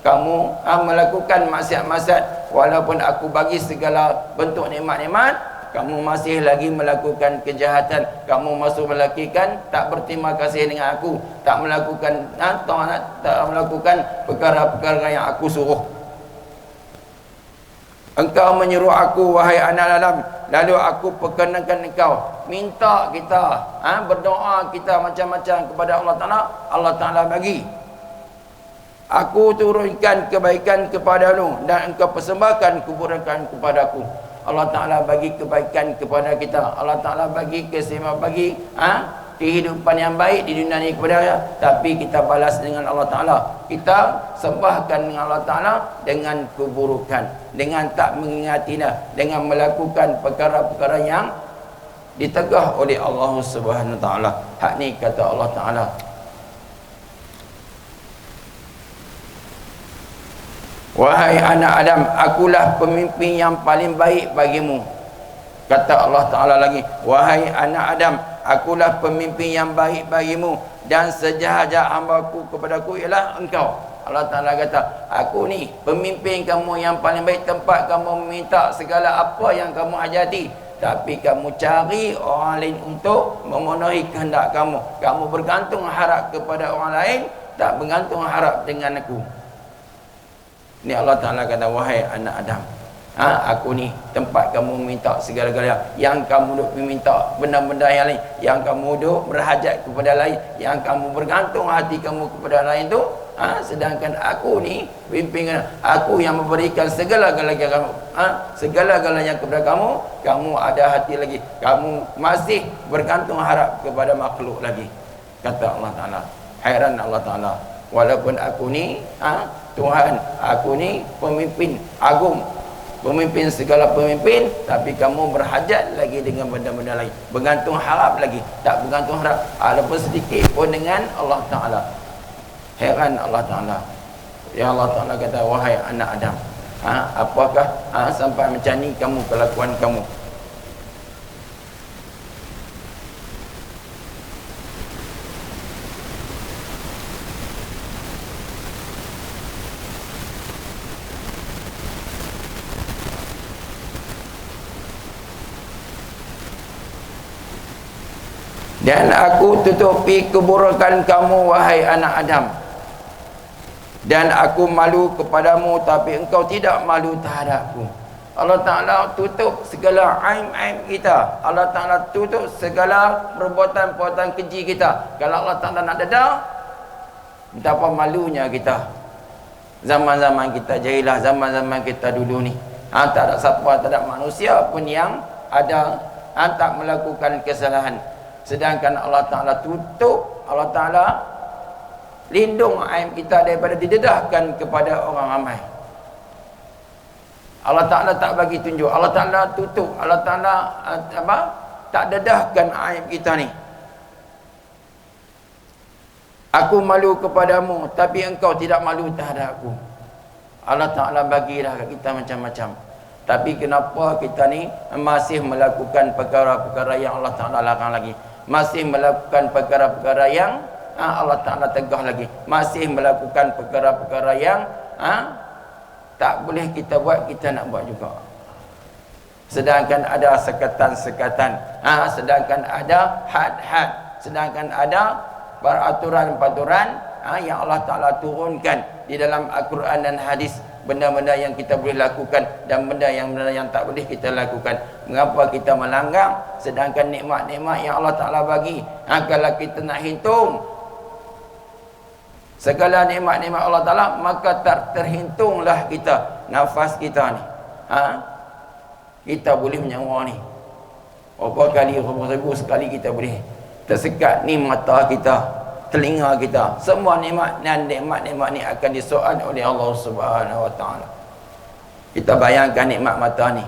Kamu melakukan maksiat-maksiat, walaupun aku bagi segala bentuk nikmat-nikmat, kamu masih lagi melakukan kejahatan. Kamu masih melakukan tak berterima kasih dengan aku, tak melakukan tak melakukan perkara-perkara yang aku suruh. Engkau menyuruh aku, wahai anak Adam, lalu aku perkenankan engkau. Minta kita, berdoa kita macam-macam kepada Allah Ta'ala, Allah Ta'ala bagi. Aku turunkan kebaikan kepadamu dan engkau persembahkan keburukan kepadaku. Allah Ta'ala bagi kebaikan kepada kita. Allah Ta'ala bagi keseimbangan, bagi kehidupan yang baik di dunia ini kepada dia. Tapi kita balas dengan Allah Ta'ala. Kita sembahkan dengan Allah Ta'ala dengan keburukan, dengan tak mengingatinya, dengan melakukan perkara-perkara yang ditegah oleh Allah Subhanahu Wa Ta'ala. Hak ni kata Allah Ta'ala, wahai anak Adam, akulah pemimpin yang paling baik bagimu. Kata Allah Ta'ala lagi, wahai anak Adam, akulah pemimpin yang baik bagimu, dan sejahat-jahat hambaku kepadaku ialah engkau. Allah Ta'ala kata, aku ni pemimpin kamu yang paling baik. Tempat kamu meminta segala apa yang kamu hajati, tapi kamu cari orang lain untuk memenuhi kehendak kamu. Kamu bergantung harap kepada orang lain, tak bergantung harap dengan aku. Ni Allah Ta'ala kata, wahai anak Adam, aku ni tempat kamu minta segala-galanya. Yang kamu duk minta benda-benda yang lain, yang kamu duk berhajat kepada lain, yang kamu bergantung hati kamu kepada lain tu, sedangkan aku ni pimpin, aku yang memberikan segala-galanya kamu, segala-galanya kepada kamu. Kamu ada hati lagi, kamu masih bergantung harap kepada makhluk lagi. Kata Allah Ta'ala. Hairan Allah Ta'ala, walaupun aku ni Tuhan, aku ni pemimpin agung, pemimpin segala pemimpin, tapi kamu berhajat lagi dengan benda-benda lain, bergantung harap lagi, tak bergantung harap walaupun sedikit pun dengan Allah Ta'ala. Heran Allah Ta'ala. Ya Allah Ta'ala kata, wahai anak Adam, apakah sampai macam ni kamu kelakuan kamu? Dan aku tutupi keburukan kamu, wahai anak Adam. Dan aku malu kepadamu, tapi engkau tidak malu terhadapku. Allah Ta'ala tutup segala aib-aib kita. Allah Ta'ala tutup segala perbuatan-perbuatan keji kita. Kalau Allah Ta'ala nak dedah, betapa malunya kita. Zaman-zaman kita jahilah, zaman-zaman kita dulu ni, tak ada siapa, tak ada manusia pun yang ada tak melakukan kesalahan. Sedangkan Allah Ta'ala tutup, Allah Ta'ala lindung aib kita daripada didedahkan kepada orang ramai. Allah Ta'ala tak bagi tunjuk, Allah Ta'ala tutup, Allah Ta'ala tak dedahkan aib kita ni. Aku malu kepadamu, tapi engkau tidak malu terhadap aku. Allah Ta'ala bagi dah kat kita macam-macam. Tapi kenapa kita ni masih melakukan perkara-perkara yang Allah Ta'ala larang lagi? Masih melakukan perkara-perkara yang Allah Ta'ala tegah lagi? Masih melakukan perkara-perkara yang tak boleh kita buat, kita nak buat juga. Sedangkan ada sekatan-sekatan, sedangkan ada had-had, sedangkan ada peraturan-peraturan yang Allah Ta'ala turunkan di dalam Al-Quran dan hadis. Benda-benda yang kita boleh lakukan dan benda yang tak boleh kita lakukan. Mengapa kita melanggar sedangkan nikmat-nikmat yang Allah Ta'ala bagi, kalau kita nak hitung segala nikmat-nikmat Allah Ta'ala, maka terhitunglah kita nafas kita ni. Kita boleh menyawa ni berapa kali, berapa ribu sekali kita boleh tersekat ni mata kita, telinga kita. Semua nikmat dan nikmat-nikmat ni akan disoal oleh Allah Subhanahu Wa Taala. Kita bayangkan nikmat mata ni.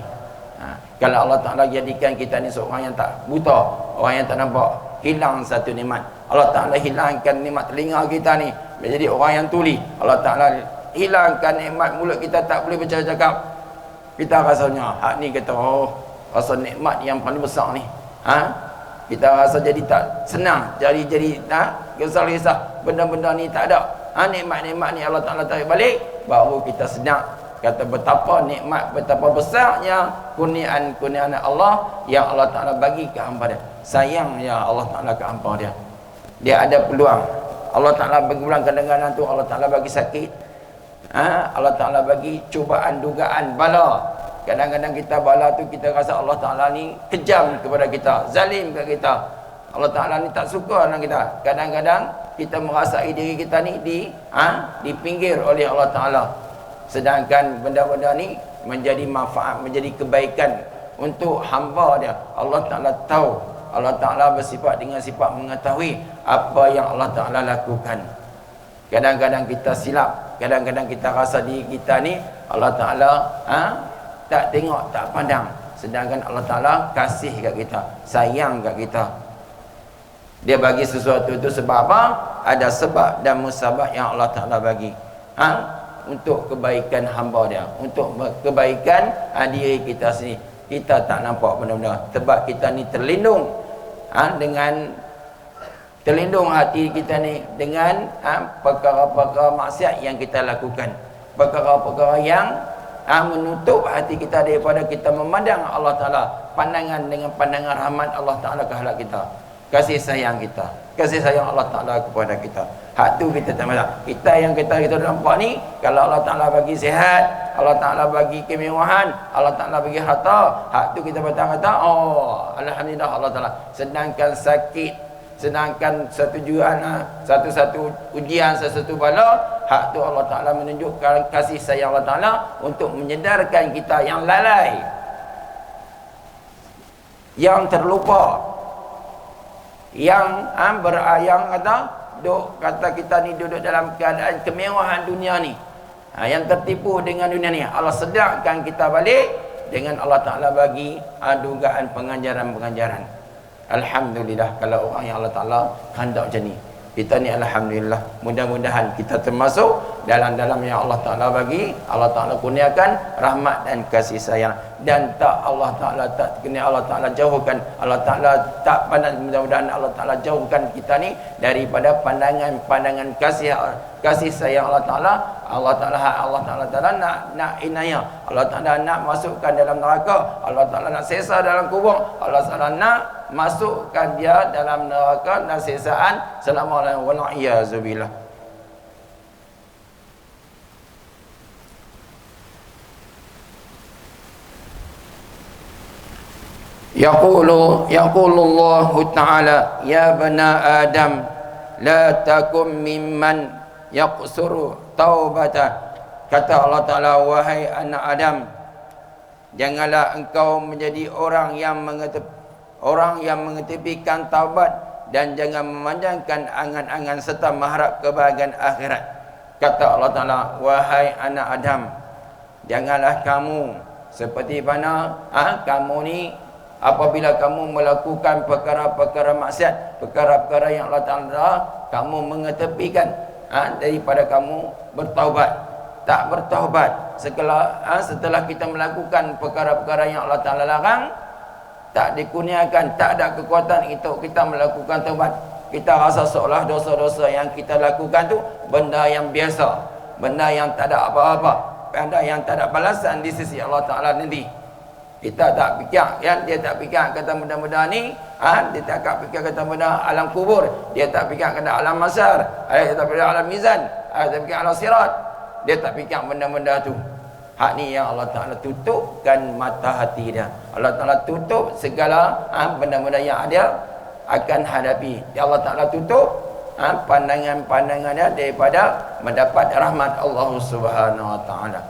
Kalau Allah Taala jadikan kita ni seorang yang tak buta, orang yang tak nampak, hilang satu nikmat. Allah Taala hilangkan nikmat telinga kita ni menjadi orang yang tuli. Allah Taala hilangkan nikmat mulut kita, tak boleh bercakap. Kita rasanya hak ni kata, oh, rasa nikmat yang paling besar ni. Kita rasa jadi tak senang, jadi kisah-kisah benda-benda ni tak ada. Nikmat-nikmat ni Allah Ta'ala tarik balik, baru kita sedang kata betapa nikmat, betapa besarnya kurniaan Allah yang Allah Ta'ala bagi ke hamba dia. Sayang ya Allah Ta'ala ke hamba dia. Dia ada peluang. Allah Ta'ala bagi peluang, kadang-kadang tu Allah Ta'ala bagi sakit. Allah Ta'ala bagi cubaan, dugaan, bala. Kadang-kadang kita bala tu kita rasa Allah Ta'ala ni kejam kepada kita, zalim kepada kita. Allah Ta'ala ni tak suka dengan kita. Kadang-kadang kita merasai diri kita ni dipinggir oleh Allah Ta'ala. Sedangkan benda-benda ni menjadi manfaat, menjadi kebaikan untuk hamba dia. Allah Ta'ala tahu. Allah Ta'ala bersifat dengan sifat mengetahui apa yang Allah Ta'ala lakukan. Kadang-kadang kita silap, kadang-kadang kita rasa diri kita ni Allah Ta'ala tak tengok, tak pandang. Sedangkan Allah Ta'ala kasih kat kita, sayang kat kita. Dia bagi sesuatu itu sebab apa? Ada sebab dan musabab yang Allah Ta'ala bagi. Untuk kebaikan hamba dia, untuk kebaikan diri kita sendiri. Kita tak nampak benda-benda. Sebab kita ni terlindung dengan terlindung hati kita ni dengan perkara-perkara maksiat yang kita lakukan. Perkara-perkara yang menutup hati kita daripada kita memandang Allah Ta'ala, pandangan dengan pandangan rahmat Allah Ta'ala ke halak kita, kasih sayang kita, kasih sayang Allah Ta'ala kepada kita. Hak tu kita tak masalah. Kita yang kita nampak ni, kalau Allah Ta'ala bagi sihat, Allah Ta'ala bagi kemewahan, Allah Ta'ala bagi harta, hak tu kita kata, oh Alhamdulillah Allah Ta'ala. Sedangkan sakit, sedangkan satu satu ujian, satu bala, hak tu Allah Ta'ala menunjukkan kasih sayang Allah Ta'ala untuk menyedarkan kita yang lalai, yang terlupa, yang kata kita ni duduk dalam keadaan kemewahan dunia ni, yang tertipu dengan dunia ni. Allah sedarkan kita balik dengan Allah Ta'ala bagi dugaan pengajaran-pengajaran. Alhamdulillah kalau orang yang Allah Ta'ala hendak macam ni. Kita ni alhamdulillah, mudah-mudahan kita termasuk dalam yang Allah Ta'ala bagi, Allah Ta'ala kurniakan rahmat dan kasih sayang. Dan tak Allah Ta'ala tak kena Allah Ta'ala jauhkan, Allah Ta'ala tak pandang, mudah-mudahan Allah Ta'ala jauhkan kita ni daripada pandangan kasih sayang Allah Ta'ala. Allah Ta'ala nak inayah, Allah Ta'ala nak masukkan dalam neraka, Allah Ta'ala nak sesa dalam kubur, Allah Ta'ala nak masukkan dia dalam neraka dan sesaan selama-lamanya. Wal-iyazubillah. Yaqulu Allah Ta'ala, ya bana Adam, la takum mimman yaqsuru taubata. Kata Allah Ta'ala, wahai anak Adam, janganlah engkau menjadi orang yang mengetepikan taubat dan jangan memanjangkan angan-angan serta mengharap kebahagiaan akhirat. Kata Allah Ta'ala, wahai anak Adam, janganlah kamu seperti mana kamu ni apabila kamu melakukan perkara-perkara maksiat, perkara-perkara yang Allah Ta'ala kamu mengetepikan daripada kamu bertaubat. tak bertaubat setelah kita melakukan perkara-perkara yang Allah Ta'ala larang, tak dikurniakan, tak ada kekuatan untuk kita melakukan taubat. Kita rasa seolah dosa-dosa yang kita lakukan tu benda yang biasa, benda yang tak ada apa-apa, benda yang tak ada balasan di sisi Allah Ta'ala nanti. Kita tak fikir, ya, dia tak fikir kata benda-benda ni, dia tak fikir kata benda alam kubur, dia tak fikir kata alam masar, dia tak fikir alam mizan, dia tak fikir alam sirat, dia tak fikir benda-benda tu. Hak ni yang Allah Ta'ala tutupkan mata hati dia. Allah Ta'ala tutup segala benda-benda yang ada akan hadapi. Allah Ta'ala tutup pandangan-pandangan dia daripada mendapat rahmat Allah Subhanahu Wa Ta'ala.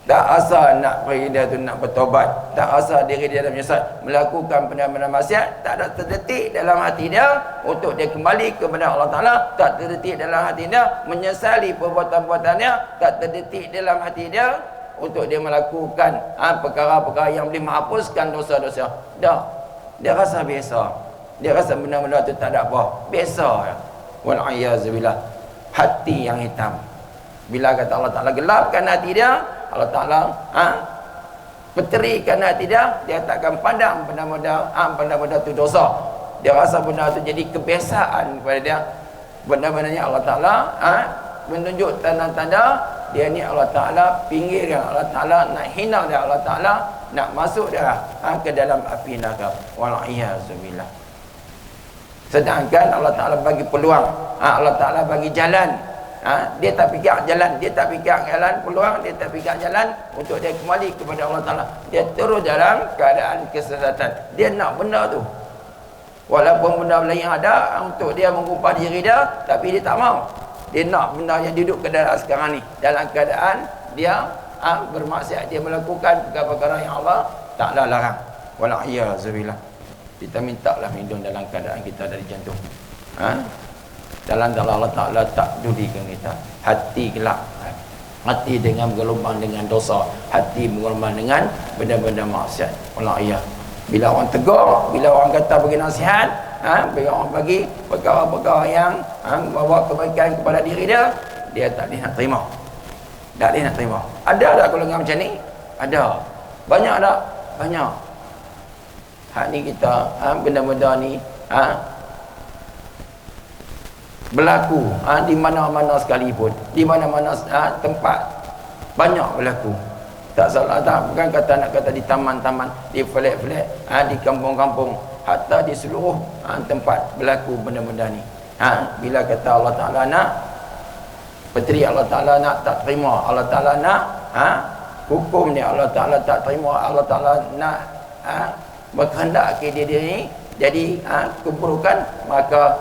Tak asal nak pergi dia tu nak bertobat, tak asal diri dia menyesat melakukan benda-benda maksiat, tak ada terdetik dalam hati dia untuk dia kembali kepada Allah Ta'ala, tak terdetik dalam hati dia menyesali perbuatan-perbuatannya, tak terdetik dalam hati dia untuk dia melakukan perkara-perkara yang boleh menghapuskan dosa-dosa. Dah, dia rasa biasa, dia rasa benda-benda tu tak ada apa, biasa. Wal'iyyazubillah. Hati yang hitam, bila kata Allah Ta'ala gelapkan hati dia, Allah Ta'ala peterikan hati dia, dia takkan pandang benda-benda tu dosa. Dia rasa benda tu jadi kebiasaan kepada dia. Benda-benda yang Allah Ta'ala menunjuk tanda-tanda dia ni Allah Ta'ala pinggirkan, Allah Ta'ala nak hina dia, Allah Ta'ala nak masuk dia ke dalam api neraka. Wal'iyyazubillah. Sedangkan Allah Ta'ala bagi peluang, Allah Ta'ala bagi jalan. Dia tak fikir jalan, dia tak fikir jalan peluang, dia tak fikir jalan untuk dia kembali kepada Allah Ta'ala. Dia terus dalam keadaan kesesatan. Dia nak benda tu, walaupun benda lain ada untuk dia mengubah diri dia, tapi dia tak mau. Dia nak benda yang duduk ke dalam sekarang ni, dalam keadaan dia bermaksiat, dia melakukan perkara-perkara yang Allah Ta'ala larang. Wal'iyyazubillah. Kita mintalah lindung dalam keadaan kita dari jantung. Dalam Allah Ta'ala tak dudikan kita. Hati gelap, hati dengan bergelombang dengan dosa, hati bergelombang dengan benda-benda maksiat. Wal'iyah. Bila orang tegur, bila orang kata bagi nasihat, bila orang bagi perkara-perkara yang membawa kebaikan kepada diri dia, dia tak boleh nak terima. Tak boleh nak terima. Ada tak golongan macam ni? Ada. Banyak tak? Banyak. Hak ni kita, benda-benda ni berlaku di mana-mana sekalipun, di mana-mana tempat banyak berlaku. Tak salah, tak, bukan kata nak kata di taman-taman, di flat-flat, di kampung-kampung, hatta di seluruh tempat berlaku benda-benda ni. Bila kata Allah Ta'ala nak peteri, Allah Ta'ala nak tak terima, Allah Ta'ala nak hukum ni, Allah Ta'ala tak terima, Allah Ta'ala nak berkehendak ke diri ni jadi keburukan, maka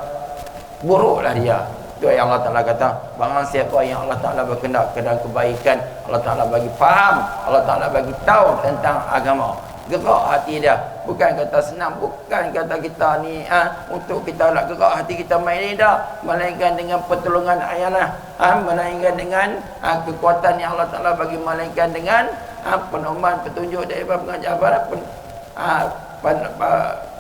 buruklah dia. Itu yang Allah Ta'ala kata, barang siapa yang Allah Ta'ala berkehendak ke dalam kebaikan, Allah Ta'ala bagi faham, Allah Ta'ala bagi tahu tentang agama, gerak hati dia. Bukan kata senang, bukan kata kita ni untuk kita nak gerak hati kita main ni dah, melainkan dengan pertolongan ayalah, melainkan dengan kekuatan yang Allah Ta'ala bagi, melainkan dengan pedoman petunjuk daripada pengajar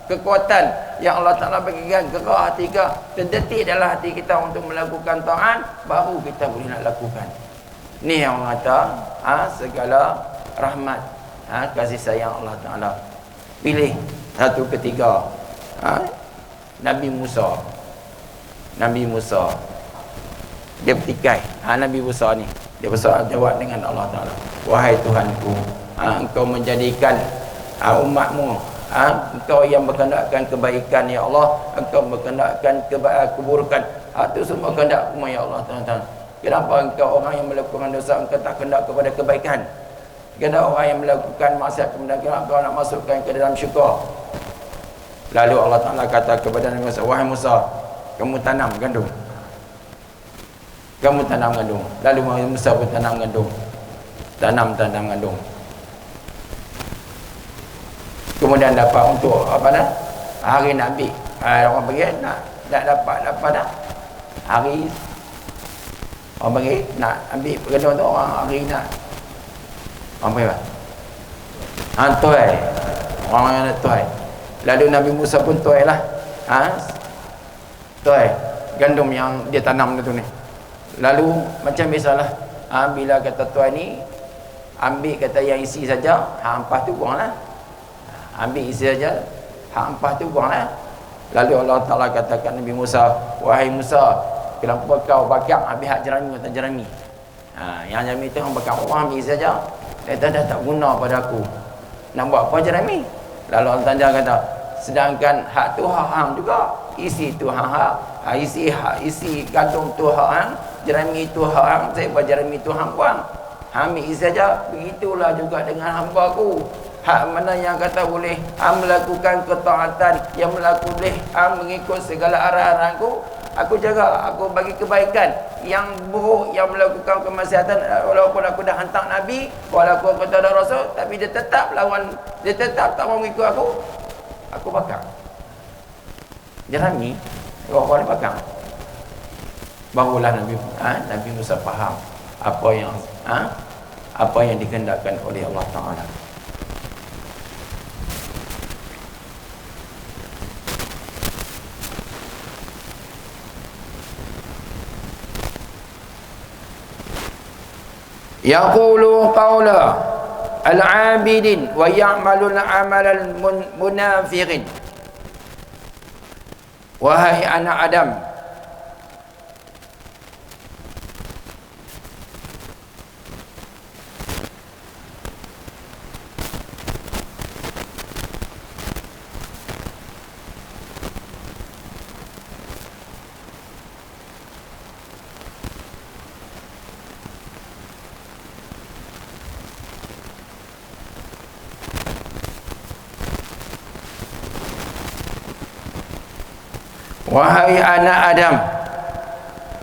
kekuatan yang Allah Ta'ala bagikan, gerak hati kita, terdetik dalam hati kita untuk melakukan taat, baru kita boleh nak lakukan. Ni yang orang kata segala rahmat, kasih sayang Allah Ta'ala. Pilih satu ketiga, Nabi Musa. Nabi Musa dia bertikai, Nabi Musa ni dia berjawab dengan Allah Ta'ala, wahai Tuhanku, engkau menjadikan umatmu, engkau yang berkehendakkan kebaikan ya Allah, engkau berkehendakkan keburukan, itu semua kehendakmu ya Allah Ta'ala. Kenapa engkau orang yang melakukan dosa, engkau tak kehendak kepada kebaikan? Kenapa orang yang melakukan maksiat, kemudian engkau nak masukkan ke dalam syurga? Lalu Allah Ta'ala kata kepada Nabi Musa, wahai Musa, kamu tanam gandum, kamu tanam gandum. Lalu Musa pun tanam gandum, tanam gandum. Kemudian dapat untuk apa dah? Hari Nabi. Orang bagi nak dapat dah. Hari orang bagi nak ambil gandum tu, orang hari nak orang bagi apa? Tuai. Orang yang nak tuai. Lalu Nabi Musa pun tuai lah. Tuai gandum yang dia tanam tu ni. Lalu macam biasalah, Bila kata tuan ni ambil kata yang isi saja, hampas tu buanglah. Ambil isi saja, hampas tu buanglah. Lalu Allah Ta'ala katakan Nabi Musa, wahai Musa, kenapa kau bakar habis hak jerami kata jerami? Yang jerami tu hang bakar orang ambil isi saja. Dia dah tak guna pada aku. Nak buat apa jerami? Lalu Allah Ta'ala kata, sedangkan hak tu hak hang juga. Isi tu hak, isi gantung tu hak hang, jerami tu hak hang, saya buat jerami tu hang buang. Ambil saja. Begitulah juga dengan hamba ku. Hak mana yang kata boleh melakukan ketaatan, yang boleh mengikut segala arahanku, aku jaga, aku bagi kebaikan. Yang buruk, yang melakukan kemaksiatan, walaupun aku dah hantar Nabi, walaupun aku tak ada Rasul, tapi dia tetap lawan, dia tetap tak mau mengikut aku bakar. Jerami orang bakar. Barulah Nabi Musa faham apa yang dikehendakkan oleh Allah Ta'ala. Yaqulu qawla al-abidin wa ya'malu al-amal al-munafiqin. Wahai anak Adam, wahai anak Adam,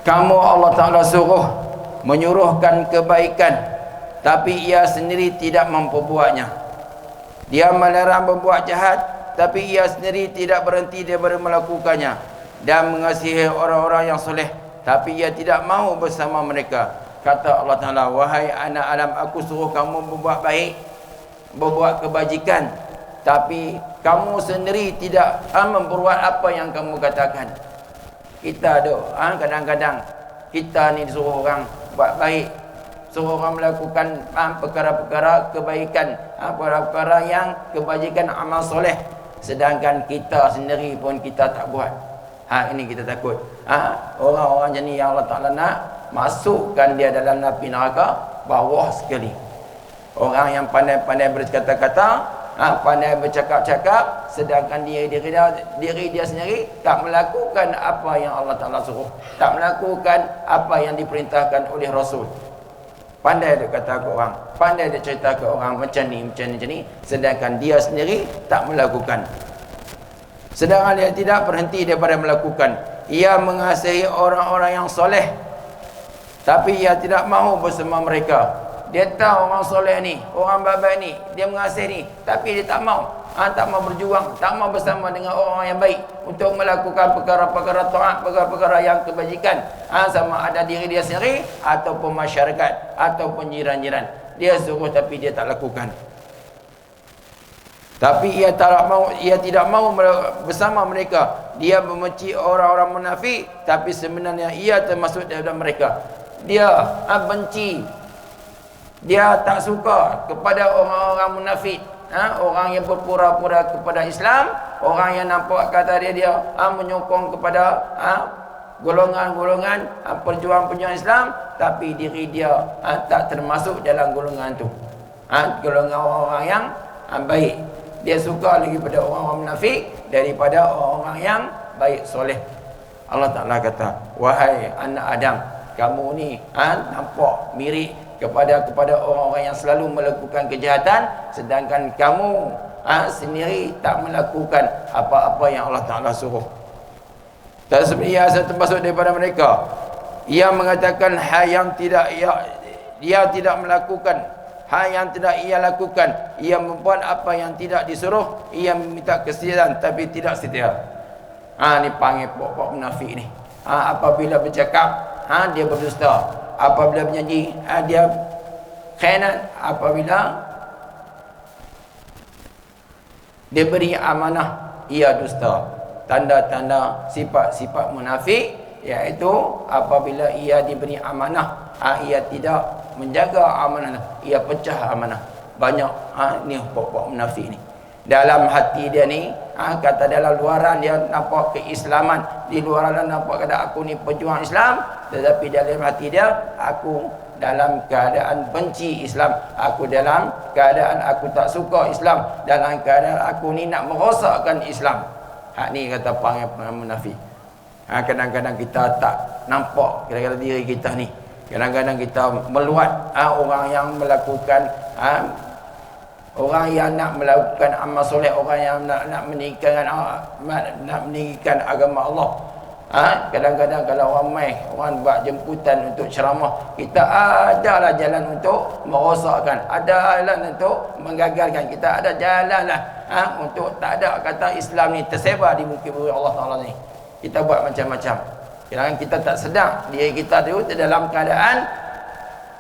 kamu Allah Ta'ala suruh menyuruhkan kebaikan, tapi ia sendiri tidak memperbuatnya. Dia melarang berbuat jahat, tapi ia sendiri tidak berhenti daripada melakukannya. Dan mengasihi orang-orang yang soleh, tapi ia tidak mahu bersama mereka. Kata Allah Ta'ala, wahai anak Adam, aku suruh kamu berbuat baik, berbuat kebajikan, tapi kamu sendiri tidak memperbuat apa yang kamu katakan. Kita ada kadang-kadang kita ni disuruh orang buat baik, suruh orang melakukan perkara-perkara kebaikan, perkara-perkara yang kebajikan, amal soleh, sedangkan kita sendiri pun kita tak buat. Ini kita takut. Orang-orang jenis yang Allah Ta'ala nak masukkan dia dalam api neraka bawah sekali. Orang yang pandai-pandai berkata-kata, pandai bercakap-cakap, sedangkan diri dia sendiri tak melakukan apa yang Allah Ta'ala suruh, tak melakukan apa yang diperintahkan oleh Rasul. Pandai dia kata ke orang, pandai dia cerita ke orang macam ni, sedangkan dia sendiri tak melakukan. Sedangkan dia tidak berhenti daripada melakukan. Ia mengasihi orang-orang yang soleh, tapi ia tidak mahu bersama mereka. Dia tahu orang soleh ni, orang baik ni, dia mengasihi ni, tapi dia tak mau. Tak mau berjuang, tak mau bersama dengan orang yang baik untuk melakukan perkara-perkara taat, perkara-perkara yang kebajikan. Sama ada diri dia sendiri ataupun masyarakat ataupun jiran-jiran. Dia suruh tapi dia tak lakukan. Tapi ia tidak mau bersama mereka. Dia membenci orang-orang munafik, tapi sebenarnya ia termasuk dalam mereka. Dia benci, dia tak suka kepada orang-orang munafik, orang yang berpura-pura kepada Islam, orang yang nampak kata dia menyokong kepada golongan-golongan perjuangan Islam, tapi diri dia tak termasuk dalam golongan tu, golongan orang-orang yang baik. Dia suka lagi pada orang-orang munafik daripada orang-orang yang baik soleh. Allah Ta'ala kata, wahai anak Adam, kamu ni nampak mirip kepada orang-orang yang selalu melakukan kejahatan, sedangkan kamu sendiri tak melakukan apa-apa yang Allah Ta'ala suruh. Tak seperti ia termasuk daripada mereka. Ia mengatakan hal yang tidak ia tidak melakukan, hal yang tidak ia lakukan. Ia membuat apa yang tidak disuruh. Ia meminta kesetiaan tapi tidak setia. Ni panggil pokok munafik ni. Apabila bercakap, dia berdusta. Apabila berjanji, dia khianat. Apabila dia beri amanah, ia dusta. Tanda-tanda sifat-sifat munafik iaitu apabila ia diberi amanah, ia tidak menjaga amanah, ia pecah amanah. Banyak ni pokok munafik ni. Dalam hati dia ni, kata dalam luaran dia nampak keislaman, di luaran dia nampak kata aku ni pejuang Islam, tetapi dalam hati dia aku dalam keadaan benci Islam, aku dalam keadaan aku tak suka Islam, dalam keadaan aku ni nak merosakkan Islam. Hak ni kata panggil munafik. Kadang-kadang kita tak nampak kira-kira diri kita ni. Kadang-kadang kita meluat orang yang melakukan orang yang nak melakukan amal soleh, orang yang nak meninggikan agama Allah. Kadang-kadang kalau orang buat jemputan untuk ceramah, kita adalah jalan untuk merosakkan, ada jalan untuk menggagalkan, kita ada jalan lah untuk tak ada kata Islam ni tersebar di muka bumi Allah Ta'ala ni. Kita buat macam-macam. Kadang-kadang kita tak sedar diri kita tu dalam keadaan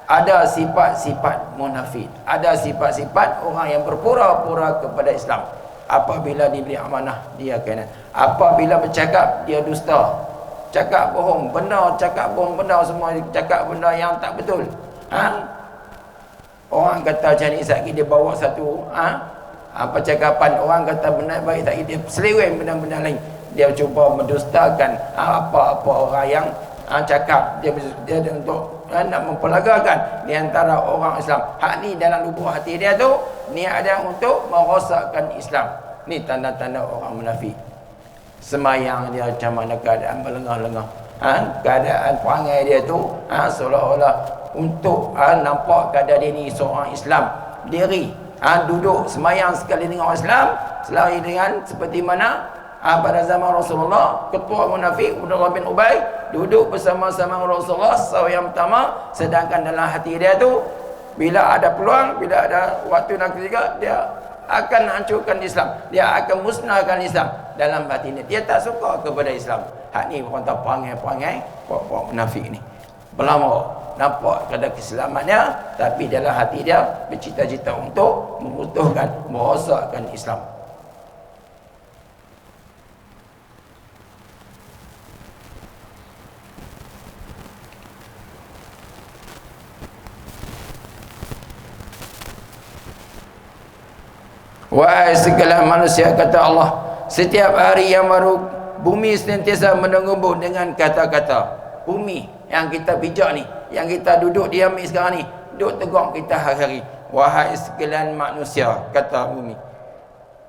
ada sifat-sifat munafik, ada sifat-sifat orang yang berpura-pura kepada Islam. Apabila diberi amanah, dia kena. Apabila bercakap, dia dusta. Cakap bohong, benar, cakap bohong, benar, semua cakap benda yang tak betul. Orang kata macam ni, sekali dia bawa satu percakapan, orang kata benar baik, sekali dia seleweng benda-benda lain. Dia cuba mendustakan apa-apa orang yang cakap. Dia untuk nak mempelagakan di antara orang Islam. Hak ni dalam lubuk hati dia tu niat dia untuk merosakkan Islam. Ni tanda-tanda orang munafik. Semayang dia macam mana keadaan berlengah-lengah. Keadaan perangai dia tu seolah-olah untuk nampak keadaan dia ni seorang Islam. Diri duduk semayang sekali dengan orang Islam, selari dengan seperti mana pada zaman Rasulullah, ketua munafik Abdullah bin Ubay duduk bersama-sama Rasulullah yang pertama, sedangkan dalam hati dia tu bila ada peluang, bila ada waktu nak ketiga, dia akan hancurkan Islam, dia akan musnahkan Islam. Dalam hati ni dia tak suka kepada Islam. Hak ni orang tak perangai puak-puak munafik ni. Berlama nampak kada keislamannya, tapi dalam hati dia bercita-cita untuk memutuhkan, merosakkan Islam. Wahai segala manusia, kata Allah, setiap hari yang baru bumi senantiasa mendengumbung dengan kata-kata. Bumi yang kita pijak ni, yang kita duduk diam ni sekarang ni, duduk tegur kita hari-hari. Wahai sekalian manusia, kata bumi,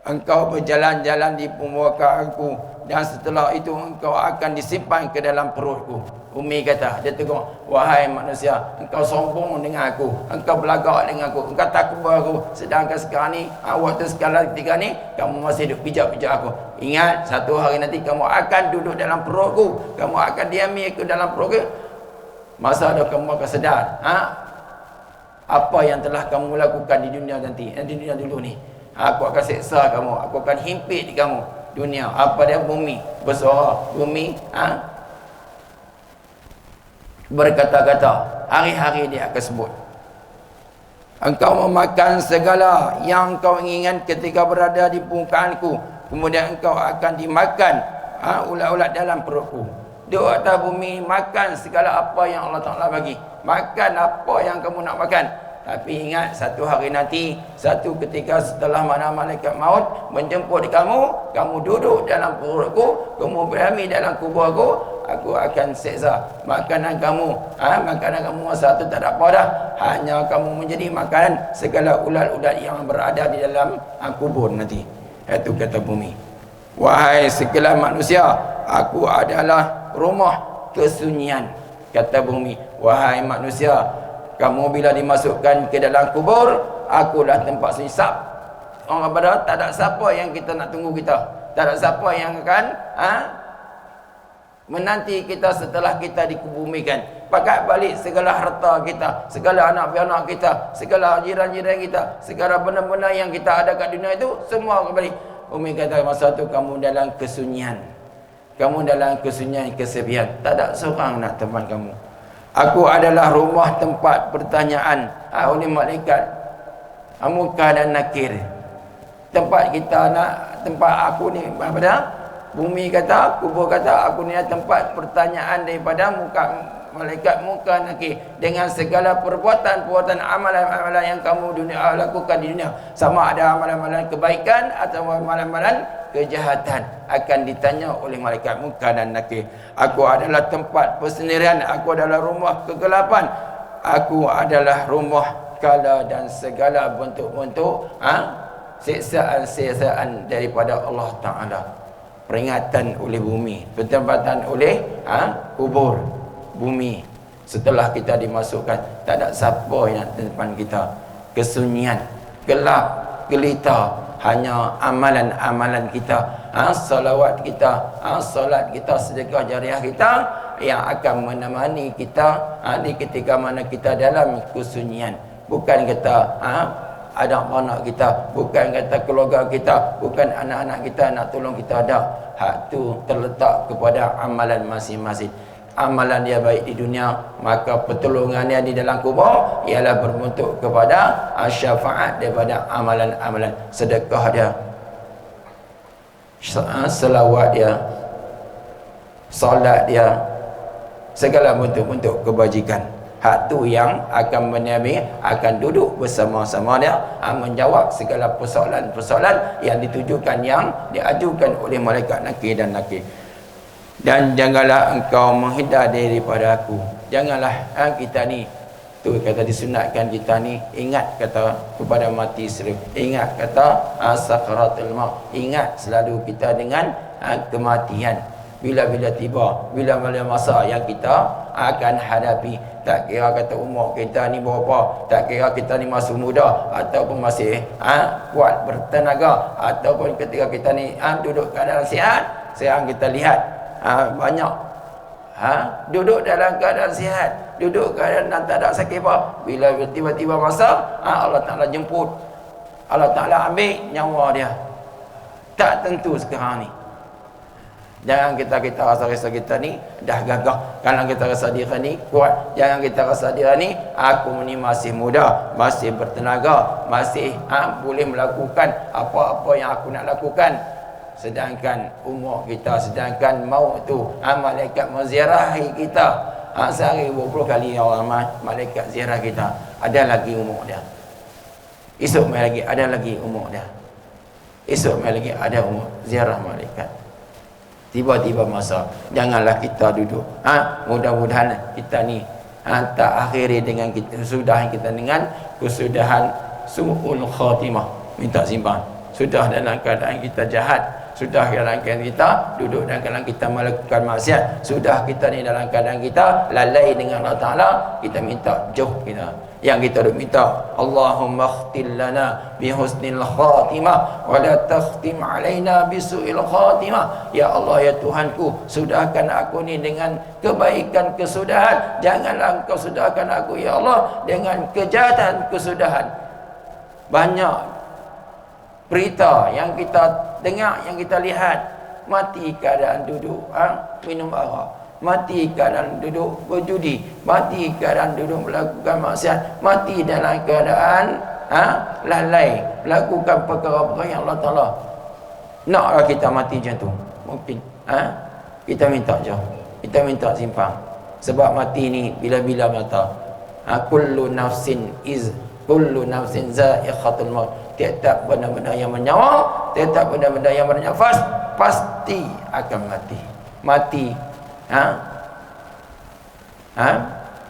engkau berjalan-jalan di pembukaanku, dan setelah itu engkau akan disimpan ke dalam perutku. Bumi kata, dia tegur, wahai manusia, engkau sombong dengan aku, engkau belagak dengan aku, engkau takut aku, sedangkan sekarang ni, waktu sekarang ketika ni, kamu masih duduk pijak-pijak aku. Ingat, satu hari nanti kamu akan duduk dalam perutku, kamu akan diami aku dalam perutku. Masa ada kamu akan sedar apa yang telah kamu lakukan di dunia nanti, di dunia dulu ni. Aku akan seksa kamu, aku akan himpit kamu. Dunia, apa dia? Bumi bersuara, bumi berkata-kata, hari-hari dia akan sebut. Engkau memakan segala yang kau inginkan ketika berada di permukaanku, kemudian engkau akan dimakan ulat-ulat dalam perutku. Duduk atas bumi, makan segala apa yang Allah Ta'ala bagi, makan apa yang kamu nak makan. Tapi ingat, satu hari nanti, satu ketika setelah mana malaikat maut menjemput kamu, kamu duduk dalam perutku, kamu berami dalam kuburku, aku akan seksa makanan kamu. Makanan kamu masa itu tak ada apa dah, hanya kamu menjadi makanan segala ulat-ulat yang berada di dalam kubur nanti. Itu kata bumi. Wahai segala manusia, aku adalah rumah kesunyian, kata bumi. Wahai manusia, kamu bila dimasukkan ke dalam kubur, akulah tempat sunyi. Orang kata tak ada siapa yang kita nak tunggu kita, tak ada siapa yang akan menanti kita setelah kita dikubumikan. Pakai balik segala harta kita, segala anak-anak kita, segala jiran-jiran kita, segala benda-benda yang kita ada kat dunia itu, semua kembali. Umi kata masa tu kamu dalam kesunyian, kamu dalam kesunyian, kesepian, tak ada seorang nak teman kamu. Aku adalah rumah tempat pertanyaan oleh malaikat Munkar dan Nakir. Tempat kita nak, tempat aku ni apa dah? Bumi kata, kubur kata, aku ni tempat pertanyaan daripada muka malaikat munkar nakir, dengan segala perbuatan amalan-amalan yang kamu lakukan di dunia, sama ada amalan-amalan kebaikan atau amalan-amalan kejahatan, akan ditanya oleh malaikat munkar dan nakir. Aku adalah tempat persendirian, aku adalah rumah kegelapan, aku adalah rumah kala dan segala bentuk-bentuk siksaan-siksaan daripada Allah Ta'ala. Peringatan oleh bumi, pertempatan oleh kubur bumi. Setelah kita dimasukkan, tak ada siapa yang di depan kita. Kesunyian, gelap, gelita, hanya amalan-amalan kita, salawat kita, solat kita, sedekah jariah kita yang akan menemani kita di ketika mana kita dalam kesunyian. Bukan kata ada anak kita, bukan kata keluarga kita, bukan anak-anak kita nak tolong kita, ada. Hak tu terletak kepada amalan masing-masing. Amalan dia baik di dunia, maka pertolongannya di dalam kubur ialah berbentuk kepada syafaat daripada amalan-amalan. Sedekah dia, selawat dia, solat dia, segala bentuk-bentuk kebajikan. Hak tu yang akan menabi, akan duduk bersama-sama dia, menjawab segala persoalan-persoalan yang ditujukan, yang diajukan oleh malaikat nakir dan nakir. Dan janganlah engkau menghindar daripada aku. Janganlah kita ni, tu kata disunatkan kita ni, ingat kata kepada mati sering, ingat kata sakaratul maut, ingat selalu kita dengan kematian. Bila-bila tiba, bila-bila masa yang kita akan hadapi, tak kira kata umur kita ni berapa, tak kira kita ni masih muda ataupun masih kuat bertenaga, ataupun ketika kita ni duduk keadaan sihat. Sekarang kita lihat banyak duduk dalam keadaan sihat, duduk keadaan tak ada sakit apa. Bila tiba-tiba masa Allah Ta'ala jemput, Allah Ta'ala ambil nyawa dia. Tak tentu sekarang ni. Jangan kita rasa kita ni dah gagah. Kalau kita rasa diri ni kuat, jangan kita rasa diri ni aku ni masih muda, masih bertenaga, masih boleh melakukan apa-apa yang aku nak lakukan. Sedangkan umur kita, sedangkan maut tu malaikat menziarahi kita sehari 20 kali orang malaikat ziarah kita. Ada lagi umur dia. Esok mai lagi ada lagi umur dia. Esok mai lagi ada umur ziarah malaikat. Tiba-tiba masa, janganlah kita duduk. Mudah-mudahan kita ni tak akhiri dengan kesudahan kita dengan kesudahan su'ul khatimah. Minta simpan. Sudah dalam keadaan kita jahat, sudah dalam keadaan kita duduk dalam keadaan kita melakukan maksiat, sudah kita ni dalam keadaan kita lalai dengan Allah Ta'ala, kita minta jauh kita. Yang kita duk minta, Allahumma khtil lana bihusnil khatimah wa la takhtim alaina bisu'il khatimah. Ya Allah, ya Tuhanku, sudahkan aku ni dengan kebaikan kesudahan, janganlah engkau sudahkan aku ya Allah dengan kejahatan kesudahan. Banyak berita yang kita dengar, yang kita lihat, mati keadaan duduk minum arak, mati keadaan duduk berjudi, mati keadaan duduk melakukan maksiat, mati dalam keadaan lalai melakukan perkara-perkara yang Allah Ta'ala. Naklah kita mati macam tu? Mungkin kita minta je, kita minta simpang. Sebab mati ni bila-bila mata, kullu nafsin za'iqatul maut. Tiap-tiap benda-benda yang bernyawa, tiap-tiap benda-benda yang bernafas pasti akan mati. Mati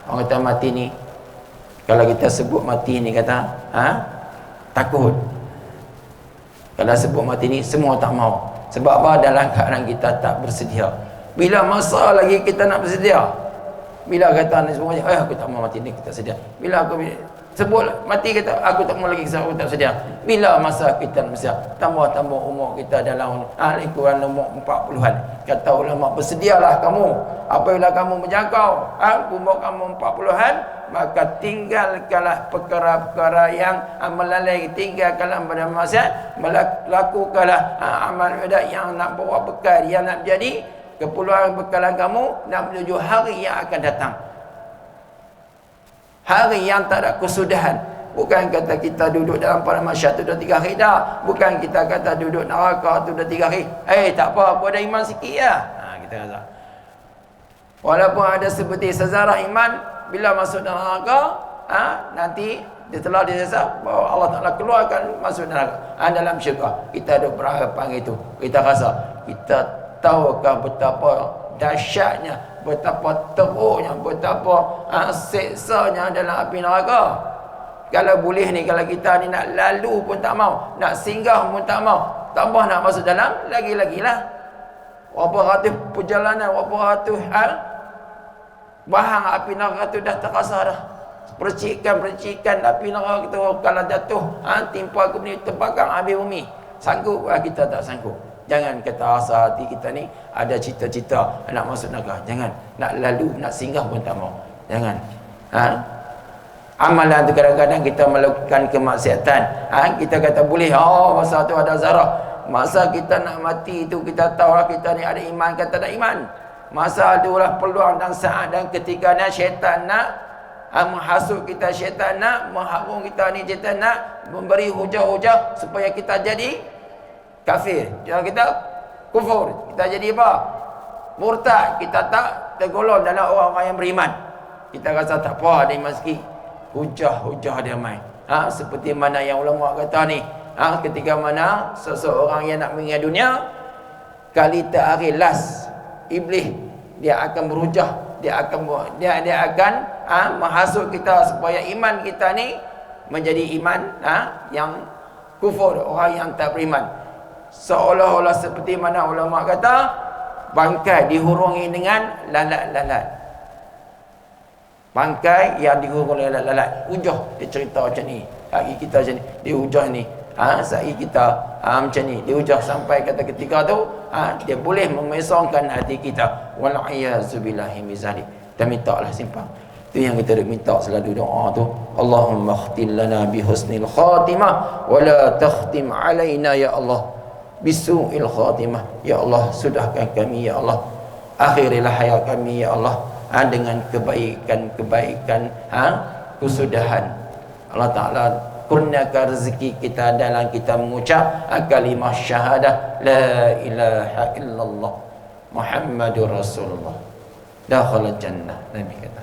orang kata mati ni, kalau kita sebut mati ni kata takut. Kalau sebut mati ni semua tak mau. Sebab apa? Dalam keadaan kita tak bersedia. Bila masa lagi kita nak bersedia, bila kata ni semua aku tak mau mati ni, kita sedia. Bila aku sebut mati, kata aku tak mau lagi, aku tak sedia. Bila masa kita nak bersedia, tambah-tambah umur kita dalam lingkungan umur 40-an. Kata ulama, bersedialah kamu. Apabila kamu menjangkau umur kamu 40-an, maka tinggalkanlah perkara-perkara yang melalai, tinggalkanlah pada maksiat, lakukanlah amal ibadat yang nak bawa bekal, yang nak jadi keperluan bekalan kamu nak menuju hari yang akan datang. Hari yang tak ada kesudahan. Bukan kata kita duduk dalam padang mahsyar tu dah 3 hari dah. Bukan kita kata duduk neraka tu dah 3 hari. Tak apa, aku ada iman sikit lah. Kita kata Walaupun ada seperti sezarah iman, bila masuk dalam neraka, nanti dia telah disesat bahawa Allah Ta'ala keluarkan masuk neraka, dalam syurga. Kita ada berharapan itu. Kita rasa, kita tahukah betapa dahsyatnya, betapa teruknya, betapa seksanya dalam api neraka. Kalau boleh ni, kalau kita ni nak lalu pun tak mau, nak singgah pun tak mau, tambah nak masuk dalam, lagi-lagilah. Berapa ratus perjalanan, berapa ratus bahang api neraka tu dah terasa dah. Percikan api neraka tu kalau jatuh, timpa ke bumi, terbakar habis bumi. Sanggup kita tak sanggup. Jangan kata rasa hati kita ni ada cita-cita nak masuk neraka. Jangan. Nak lalu, nak singgah pun tak mau. Jangan. Amalan tu kadang-kadang kita melakukan kemaksiatan. Kita kata boleh. Masa tu ada zarah. Masa kita nak mati tu kita tahu lah kita ni ada iman ke tak ada iman. Masa itulah peluang dan saat dan ketikanya syaitan nak menghasut kita, syaitan nak mengharum kita ni, syaitan nak memberi hujah-hujah supaya kita jadi kafir. Jangan kita kufur. Kita jadi apa? Murtad. Kita tak tergolong dalam orang-orang yang beriman. Kita rasa tak apa, ada iman sikit. Hujah-hujah dia main. Seperti mana yang ulama kata ni. Ketika mana seseorang yang nak meninggal dunia, kali terakhir last, iblis dia akan berhujah, dia akan menghasut kita supaya iman kita ni menjadi iman yang kufur, orang yang tak beriman. Seolah-olah seperti mana ulama kata, bangkai dihurungi dengan lalat-lalat. Bangkai yang dihurung oleh lalat-lalat. Hujah dia cerita macam ni. Kaki kita macam ni, dia hujah ni. Sa'i kita macam ni, dia hujah sampai kata ketika tu dia boleh memesongkan hati kita. Wal'iyazubillahi min zalik. Kita minta lah simpang. Itu yang kita minta selalu doa tu. Allahumma khtim lana bihusnil khatimah wa la takhtim alaina ya Allah bisu'il khatimah. Ya Allah, sudahkan kami ya Allah, akhirilah hayat kami ya Allah dengan kebaikan-kebaikan kesudahan. Allah Ta'ala kurniakan rezeki kita dalam kita mengucap kalimah syahadah la ilaha illallah Muhammadur Rasulullah dakhala jannah. Nabi kata,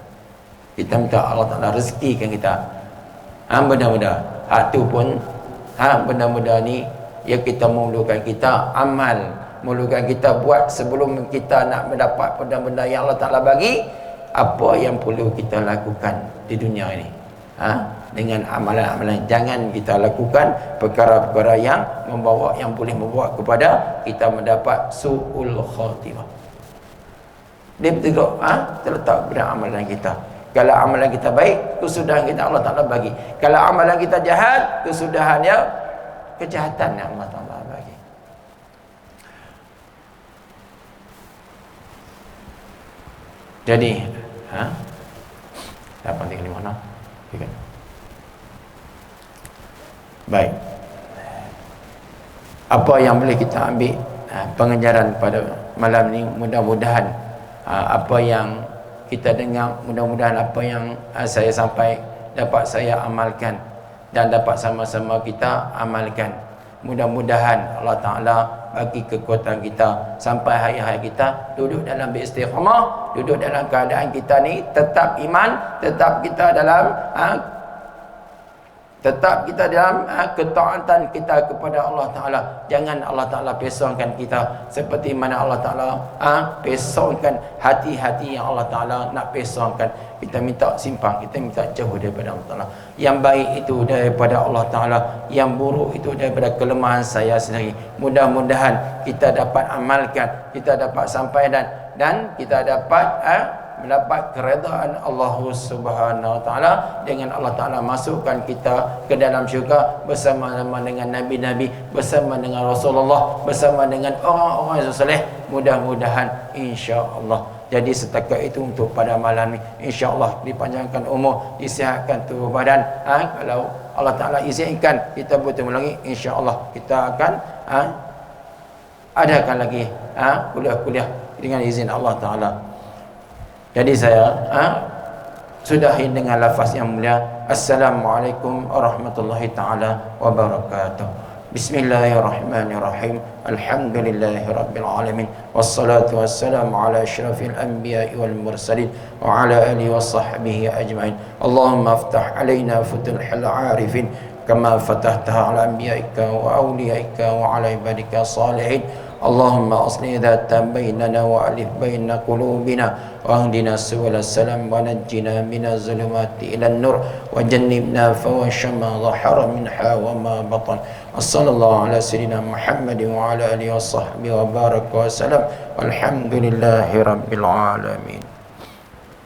kita minta Allah Ta'ala rezekikan kita. Benda-benda tu pun benda-benda ni ya kita memerlukan kita amal, memerlukan kita buat sebelum kita nak mendapat benda-benda yang Allah Ta'ala bagi. Apa yang perlu kita lakukan di dunia ini dengan amalan-amalan. Jangan kita lakukan perkara-perkara yang boleh membawa kepada kita mendapat su'ul khatimah. Dia betul terletak pada amalan kita. Kalau amalan kita baik, kesudahan kita Allah Ta'ala bagi. Kalau amalan kita jahat, kesudahannya kejahatan yang Allah Ta'ala bagi. Jadi 8:36 okay. Baik, apa yang boleh kita ambil pengajaran pada malam ni, mudah-mudahan apa yang kita dengar, mudah-mudahan apa yang saya sampai dapat saya amalkan dan dapat sama-sama kita amalkan. Mudah-mudahan Allah Ta'ala bagi kekuatan kita sampai hari-hari kita duduk dalam beristiqamah, duduk dalam keadaan kita ni tetap iman, tetap kita dalam ketaatan kita kepada Allah Ta'ala. Jangan Allah Ta'ala pesongkan kita seperti mana Allah Ta'ala pesongkan hati-hati yang Allah Ta'ala nak pesongkan. Kita minta simpang, kita minta jauh daripada Allah Ta'ala. Yang baik itu daripada Allah Ta'ala, yang buruk itu daripada kelemahan saya sendiri. Mudah-mudahan kita dapat amalkan, kita dapat sampai dan kita dapat mendapat keredaan Allah Subhanahu Wa Taala dengan Allah Taala masukkan kita ke dalam syurga bersama-sama dengan nabi-nabi, bersama dengan Rasulullah, bersama dengan orang-orang yang soleh. Mudah-mudahan insya-Allah. Jadi setakat itu untuk pada malam ni, insya-Allah dipanjangkan umur, disihatkan tubuh badan. Kalau Allah Taala izinkan kita bertemu lagi, insya-Allah kita akan adakan lagi kuliah-kuliah dengan izin Allah Taala. Jadi saya sudahi dengan lafaz yang mulia. Assalamualaikum warahmatullahi taala wabarakatuh. Bismillahirrahmanirrahim. Alhamdulillahirabbil alamin. Wassalatu wassalamu ala asyrafil anbiya'i wal mursalin wa ala alihi washabbihi ajmain. Allahumma aftah alaina futuhal arifin kama fatahtaha ala anbiya'ika wa awliyaika wa ala ibadika salihin. Allahumma aslih dhata bainana wa alif baina qulubina wa ahdina subul salam wa najjina minaz zulumati ilan nur wa jannibna fawasha ma dhahara minha wa ma batan. Sallallahu ala sayyidina Muhammadin wa ala alihi wa sahbihi wa baraka wa salam. Walhamdulillahi rabbil alamin.